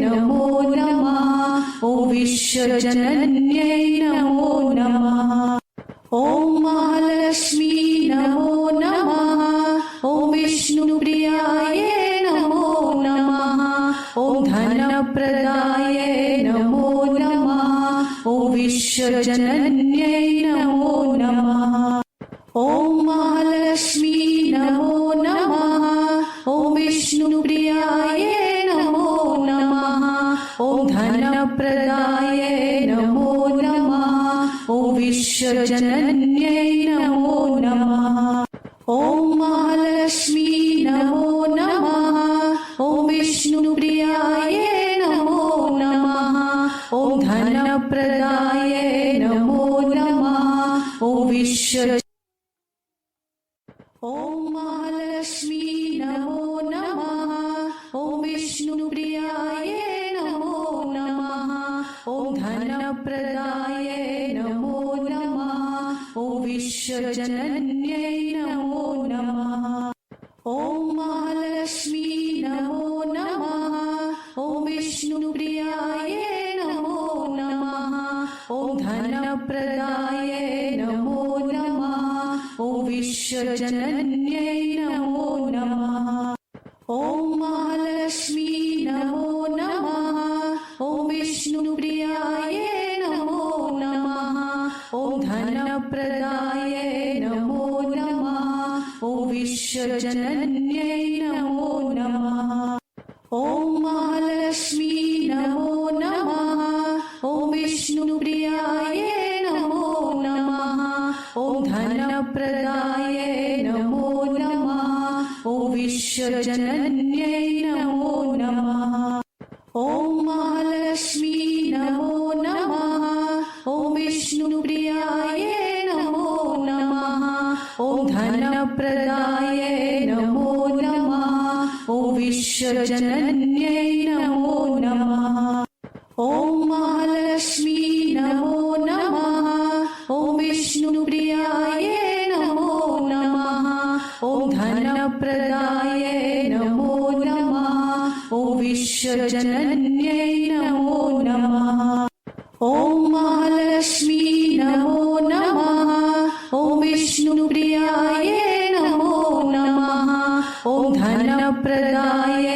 नमो नमः ॐ विश्वजनन्यै नमो नमः ॐ महालक्ष्मी नमो नमः ॐ विष्णुप्रियाय नमो नमः ॐ धनप्रदाय नमो नमः ॐ विश्वजनन्यै नमो नमः ॐ महालक्ष्मी नमो नमः ॐ विष्णुप्रियाय नमो नमः ॐ धनप्रदाय नमो नमः ॐ विश्वजनन्यै नमो नमः ॐ महालक्ष्मी नमो नमः ॐ विष्णुप्रियाय नमो नमः ॐ धनप्रदाय नमो नमः ॐ विश्व ॐ महालक्ष्मी नमो नमः ॐ विष्णुप्रियाय नमो नमः ॐ धनप्रदाय नमो नमः ॐ विश्वजनन्यै नमो नमः ॐ महालक्ष्मी नमो नमः ॐ विष्णुप्रियाय नमो नमः ॐ धनप्रदाय नमो नमः ॐ विश्वजनन्यै नमो नमः ॐ महालक्ष्मी नमो नमः ॐ विष्णुप्रियाय नमो नमः ॐ धनप्रदाय नमो नमः ॐ विश्वजनन्यै नमो नमः ॐ महालक्ष्मी नमो नमः ॐ विष्णुप्रियाय नमो नमः ॐ धनप्रदाय नमो नमः ॐ विश्वजनन्यै नमो नमः ॐ महालक्ष्मी नमो नमः ॐ विष्णुप्रियाय नमो नमः ॐ धनप्रदाय नमो नमः ॐ विश्वजनन्यै नमो नमः ॐ महालक्ष्मी नमो नमः ॐ विष्णुप्रियाय नमो नमः ॐ धनप्रदाय नमो नमः ॐ विश्वजनन्यै नमो नमः ॐ महालक्ष्मी नमो नमः ॐ विष्णुप्रियाय नमो नमः ॐ धनप्रदाय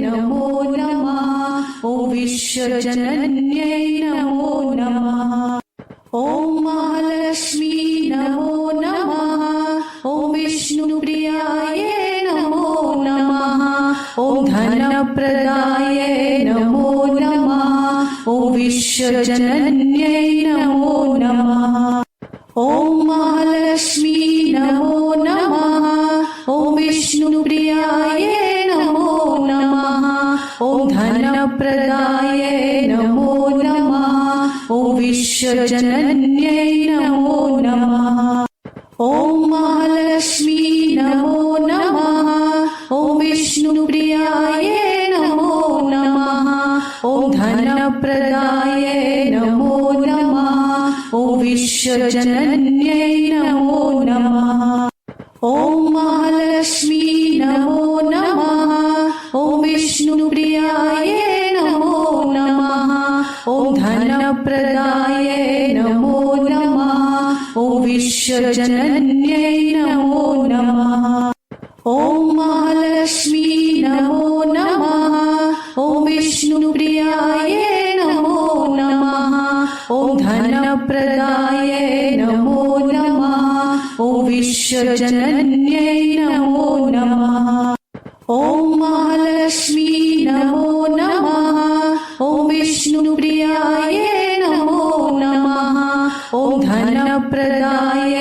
नमो नमः ॐ विश्वजनन्यै नमो नमः। ॐ महालक्ष्मी नमो नमः। ॐ विष्णुप्रियायै नमो नमः। ॐ धनप्रदाय नमो नमः। ॐ विश्वजनन्यै नमो नमः। ॐ महालक्ष्मी नमो नमः। ॐ विष्णुप्रियायै नमो नमः। ॐ धनप्रदाय नमो नमः। ॐ विश्वजनन्यै नमो नमः। ॐ महालक्ष्मी नमो नमः। ॐ विष्णुप्रियायै नमो नमः। ॐ धनप्रदाय नमो नमः। ॐ विश्वजनन्यै नमो नमः। ॐ महालक्ष्मी नमो नमः। ॐ विष्णुप्रियायै नमो नमः। ॐ धनप्रदाय नमो नमः। ॐ विश्वजनन्यै नमो नमः। ॐ महालक्ष्मी नमो नमः। ॐ विष्णुप्रियायै नमो नमः। ॐ धनप्रदाय नमो नमः। ॐ विश्वजनन्यै नमो नमः। ॐ महालक्ष्मी नमो नमः। ॐ विष्णुप्रियायै नमो नमः। ॐ धनप्रदाय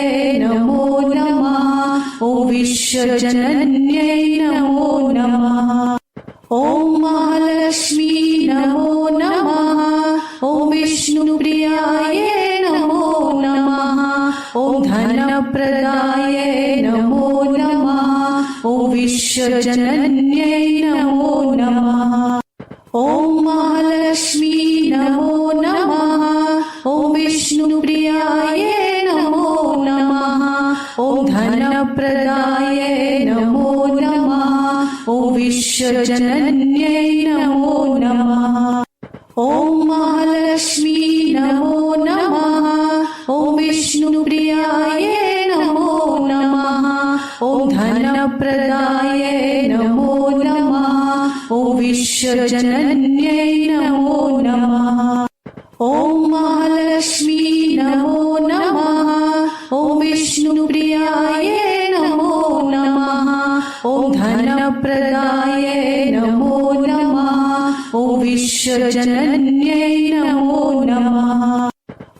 नमो नमः। ॐ विश्वजनन्यै नमो नमः। ॐ महालक्ष्मी नमो नमः। ॐ विष्णुप्रियायै नमो नमः। ॐ धनप्रदाय नमो नमः। ॐ विश्वजनन्यै नमो नमः। ॐ महालक्ष्मी नमो नमः। ॐ विष्णुप्रियायै नमो नमः। ॐ धनप्रदाय नमो नमः। ॐ विश्वजनन्यै नमो नमः। ॐ महालक्ष्मी नमो नमः। ॐ विष्णुप्रियायै नमो नमः। ॐ धनप्रदाय नमो नमः। ॐ विश्वजनन्यै नमो नमः। ॐ महालक्ष्मी नमो नमः। ॐ विष्णुप्रियायै नमो नमः। ॐ धनप्रदाय नमो नमः। ॐ विश्वजनन्यै नमो नमः।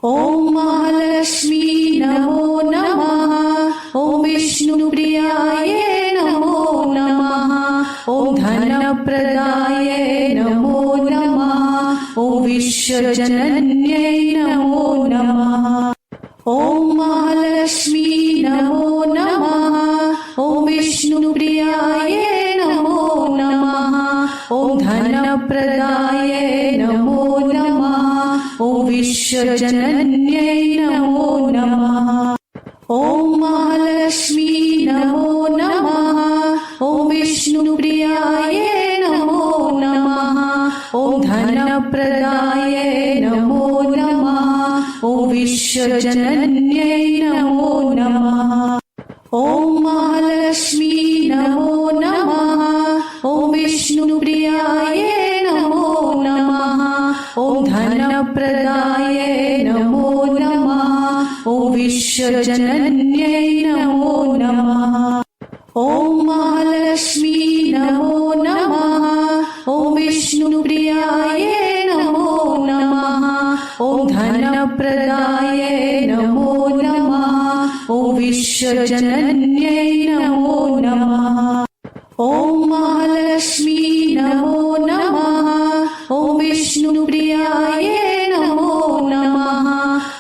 ॐ महालक्ष्मी नमो नमः। ॐ विष्णुप्रियायै नमो नमः। ॐ धनप्रदाय नमो नमः। ॐ विश्वजनन्यै नमो नमः। ॐ महालक्ष्मी नमो नमः। ॐ विष्णुप्रियायै नमो नमः। ॐ धनप्रदाय नमो नमः। ॐ विश्वजनन्यै नमो नमः। ॐ महालक्ष्मी नमो नमः। ॐ विष्णुप्रियायै नमो नमः। ॐ धनप्रदाय नमो नमः। ॐ विश्वजनन्यै नमो नमः। ॐ महालक्ष्मी नमो नमः। ॐ विष्णुप्रियायै नमो नमः। ॐ धनप्रदाय नमो नमः। ॐ विश्वजनन्यै नमो नमः। ॐ महालक्ष्मी नमो नमः। ॐ विष्णुप्रियायै नमो नमः। ॐ धनप्रदाय नमो नमः। ॐ विश्वजनन्यै नमो नमः। ॐ महालक्ष्मी नमो नमः। ॐ विष्णुप्रियायै नमो नमः।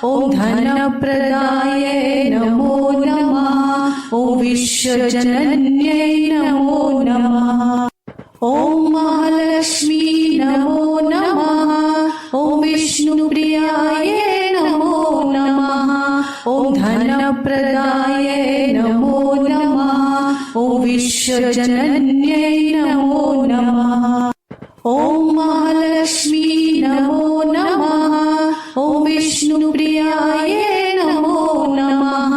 ॐ धनप्रदाय नमो नमः। ॐ विश्वजनन्यै नमो नमः। ॐ महालक्ष्मी नमो नमः। ॐ विष्णुप्रियायै नमो नमः। ॐ धनप्रदाय नमो नमः। ॐ विश्वजनन्यै नमो नमः। ॐ महालक्ष्मी नमो नमः। ॐ विष्णुप्रियायै नमो नमः।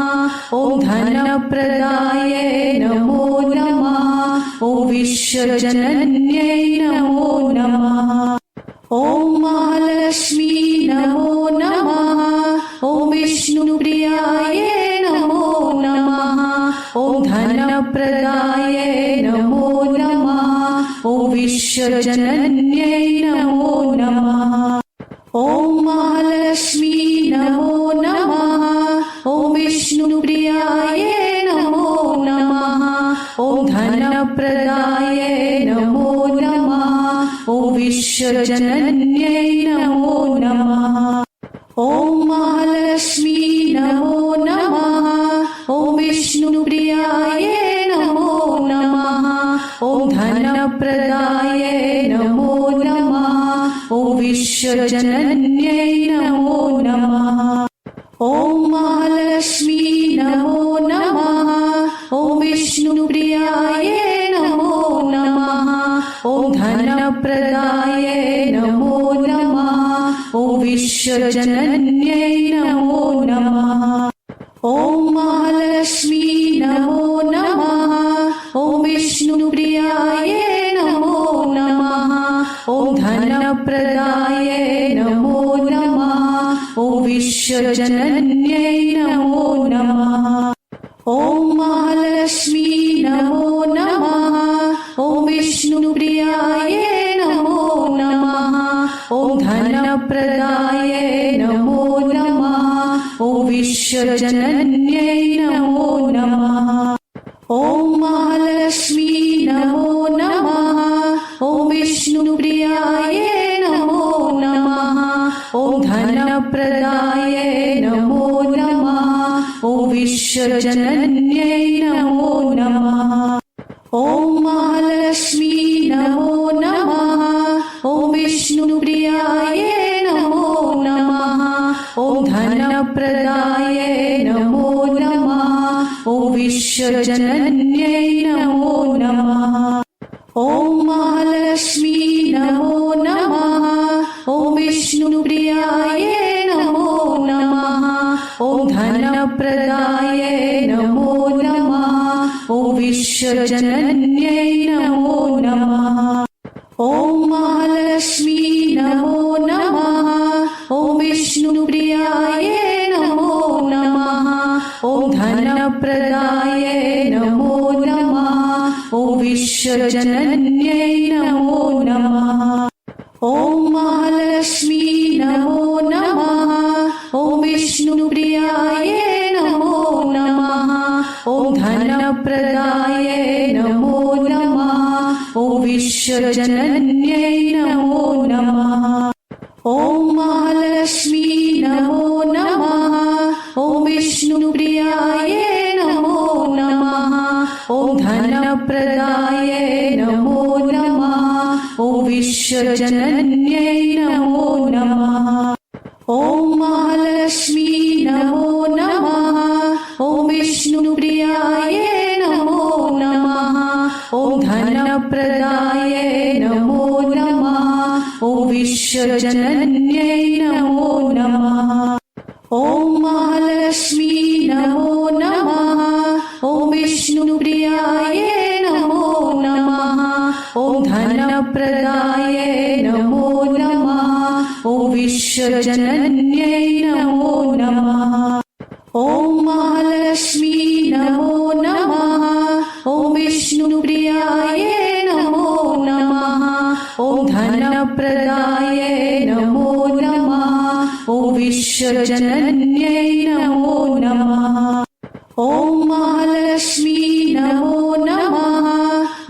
ॐ धनप्रदाय नमो नमः। ॐ विश्वजनन्यै नमो नमः। ॐ महालक्ष्मी नमो नमः। ॐ विष्णुप्रियाय नमो नमः। ॐ धनप्रदाय नमो नमः। ॐ विश्वजनन्यै नमो नमः। ॐ महालक्ष्मी नमो नमः। ॐ विष्णुप्रियाय नमो नमः। ॐ धनप्रदाय नमो नमः। ॐ विश्वजनन्यै नमो नमः। ॐ महालक्ष्मी नमो नमः। ॐ विष्णुप्रियाय नमो नमः। ॐ धनप्रदाय नमो नमः। ॐ विश्वजनन्यै नमो नमः। ॐ महालक्ष्मी नमो नमः। ॐ विष्णुप्रियाय नमो नमः। ॐ धनप्रदाय नमो नमः। ॐ विश्वजनन्यै नमो नमः। ॐ महालक्ष्मी नमो नमः। ॐ विष्णुप्रियाय नमो नमः। ॐ धनप्रदाय नमो नमः। ॐ विश्वजनन्यै नमो नमः। ॐ महालक्ष्मी नमो नमः। ॐ विष्णुप्रियाय नमो नमः। ॐ धनप्रदाय नमो नमः। ॐ विश्वजनन्यै नमो नमः। ॐ महालक्ष्मी नमो नमः। ॐ विष्णुप्रियाय नमो नमः। ॐ धनप्रदाय नमो नमः। ॐ विश्वजनन्यै नमो नमः। ॐ महालक्ष्मी नमो नमः। ॐ विष्णुप्रियाय नमो नमः। ॐ धनप्रदाय नमो नमः। ॐ विश्वजनन्यै नमो नमः। ॐ महालक्ष्मी नमो नमः। ॐ विष्णुप्रियाय नमो नमः। ॐ धनप्रदाय नमो नमः। ॐ विश्वजनन्यै नमो नमः। ॐ महालक्ष्मी नमो नमः। ॐ विष्णुप्रियाय नमो नमः। ॐ धनप्रदाय नमो नमः। ॐ विश्वजनन्यै नमो नमः। ॐ महालक्ष्मी नमो नमः। ॐ विष्णुप्रियाय नमो नमः। ॐ धनप्रदाय नमो नमः। ॐ विश्वजनन्यै नमो नमः। ॐ महालक्ष्मी नमो नमः। ॐ विष्णुप्रियाय नमो नमः। ॐ धनप्रदाय नमो नमः। ॐ विश्वजनन्यै नमो नमः। ॐ महालक्ष्मी नमो नमः। ॐ विष्णुप्रियाय नमो नमः। ॐ धनप्रदाय नमो नमः। ॐ विश्वजनन्यै नमो नमः। ॐ महालक्ष्मी नमो नमः। ॐ विष्णुप्रियाय नमो नमः। ॐ धनप्रदाय नमो नमः। ॐ विश्वजनन्यै नमो नमः। ॐ महालक्ष्मी नमो नमः। ॐ विष्णुप्रियाय नमो नमः। ॐ धनप्रदाय नमो नमः। ॐ विश्वजनन्यै नमो नमः। ॐ महालक्ष्मी नमो नमः।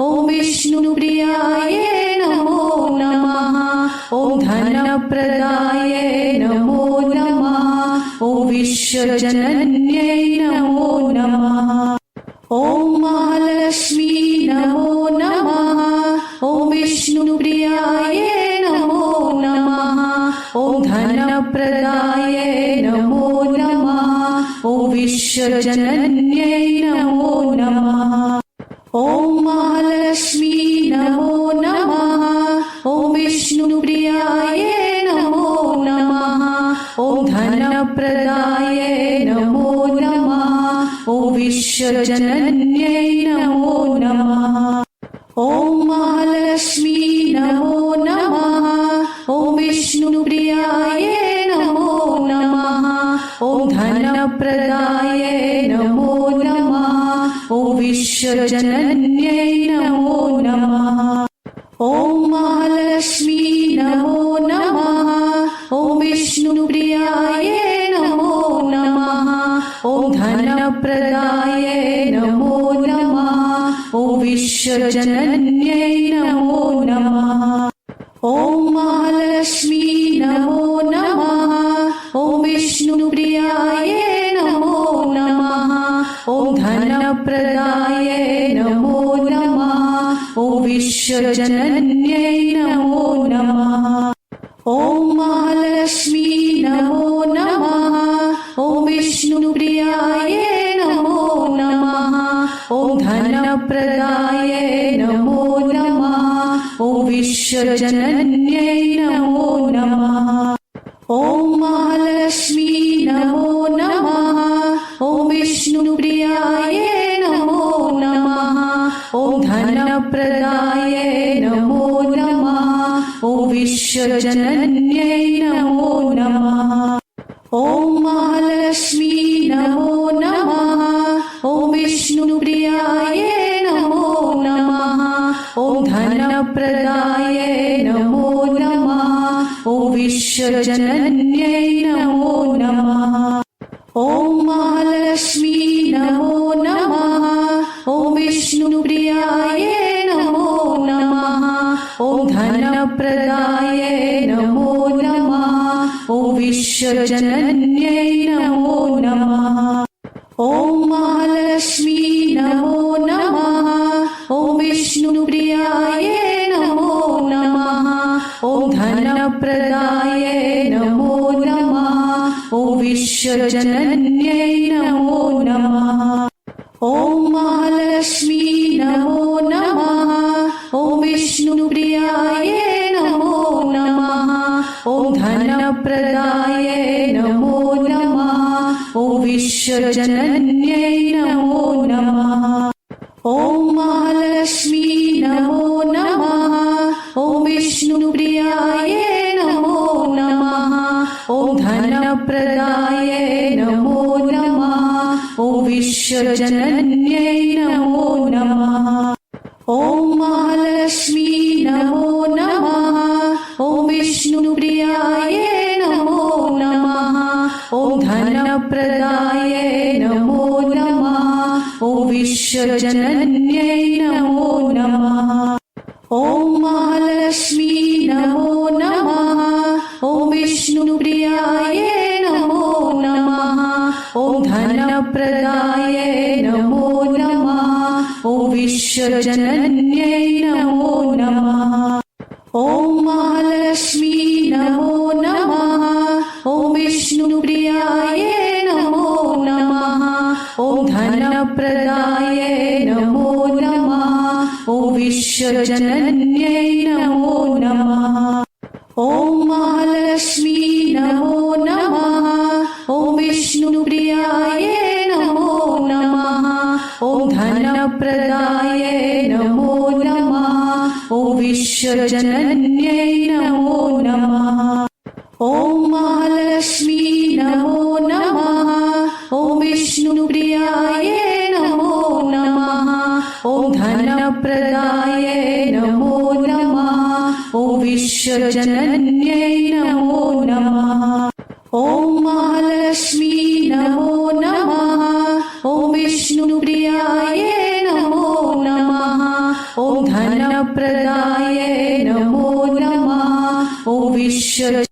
ॐ विष्णुप्रियाय नमो नमः। ॐ धनप्रदाय नमो नमः। ॐ विश्वजनन्यै नमो नमः। ॐ महालक्ष्मी नमो नमः। ॐ विष्णुप्रियाय नमो नमः। ॐ धनप्रदाय नमो नमः। ॐ विश्वजनन्यै नमो नमः। ॐ महालक्ष्मी नमो नमः। ॐ विष्णुप्रियाय नमो नमः। ॐ धनप्रदाय नमो नमः। ॐ विश्वजनन्यै नमो नमः। ॐ महालक्ष्मी नमो नमः। ॐ विष्णुप्रियाय धनप्रदाय नमो नमः। ॐ विश्वजनन्यै नमो नमः। ॐ महालक्ष्मी नमो नमः। ॐ विष्णुप्रियाय नमो नमः। ॐ धनप्रदाय नमो नमः। ॐ विश्वजनन्यै नमो नमः। ॐ महालक्ष्मी नमो नमः। ॐ विष्णुप्रियाय नमो नमः। ॐ धनप्रदाय नमो नमः। ॐ विश्वजनन्यै नमो नमः। ॐ महालक्ष्मी नमो नमः। ॐ विष्णुप्रियाय नमो नमः। ॐ धनप्रदाय नमो नमः। ॐ विश्वजनन्यै नमो नमः। ॐ महालक्ष्मी नमो नमः। ॐ विष्णुप्रियाय नमो नमः। ॐ धनप्रदाय नमो नमः। ॐ विश्वजनन्यै नमो नमः। ॐ महालक्ष्मी नमो नमः। ॐ विष्णुप्रियाय नमो नमः। ॐ धनप्रदाय नमो नमः। ॐ विश्वजनन्यै नमो नमः। ॐ महालक्ष्मी नमो नमः। ॐ विष्णुप्रियाय नमो नमः। ॐ धनप्रदाय नमो नमः। ॐ विश्वजनन्यै नमो नमः। ॐ महालक्ष्मी नमो नमः। ॐ विष्णुप्रियाय नमो नमः। ॐ धनप्रदाय नमो नमः। ॐ विश्वजनन्यै नमो नमः। ॐ महालक्ष्मी नमो नमः। ॐ विष्णुप्रियाय नमो नमः। ॐ धनप्रदाय नमो नमः। ॐ विश्वजनन्यै नमो नमः। ॐ महालक्ष्मी नमो नमः। ॐ विष्णुप्रियाय नमो नमः। ॐ धनप्रदाय नमो नमः। ॐ विश्वजनन्यै नमो नमः। ॐ महालक्ष्मी नमो नमः। ॐ विष्णुप्रियाय नमो नमः। ॐ धनप्रदाय नमो नमः। ॐ विश्वजनन्यै नमो नमः। ॐ महालक्ष्मी नमो नमः। ॐ विष्णुप्रियाय नमो नमः। ॐ धनप्रदाय नमो नमः। ॐ विश्वजनन्यै नमो नमः। ॐ महालक्ष्मी नमो नमः। ॐ विष्णुप्रियाय नमो नमः। ॐ धनप्रदाय नमो नमः। ॐ विश्वजनन्यै नमो नमः। ॐ महालक्ष्मी नमो नमः। ॐ विष्णुप्रियाय नमो नमः। ॐ धनप्रदाय नमो नमः। ॐ विश्वजनन्यै नमो नमः। ॐ महालक्ष्मी नमो नमः। ॐ विष्णुप्रियाय नमो नमः। ॐ धनप्रदाय नमो नमः। ॐ विश्वजनन्यै नमो नमः। ॐ महालक्ष्मी नमो नमः। ॐ विष्णुप्रियाय नमो नमः। ॐ धनप्रदाय नमो नमः। ॐ विश्व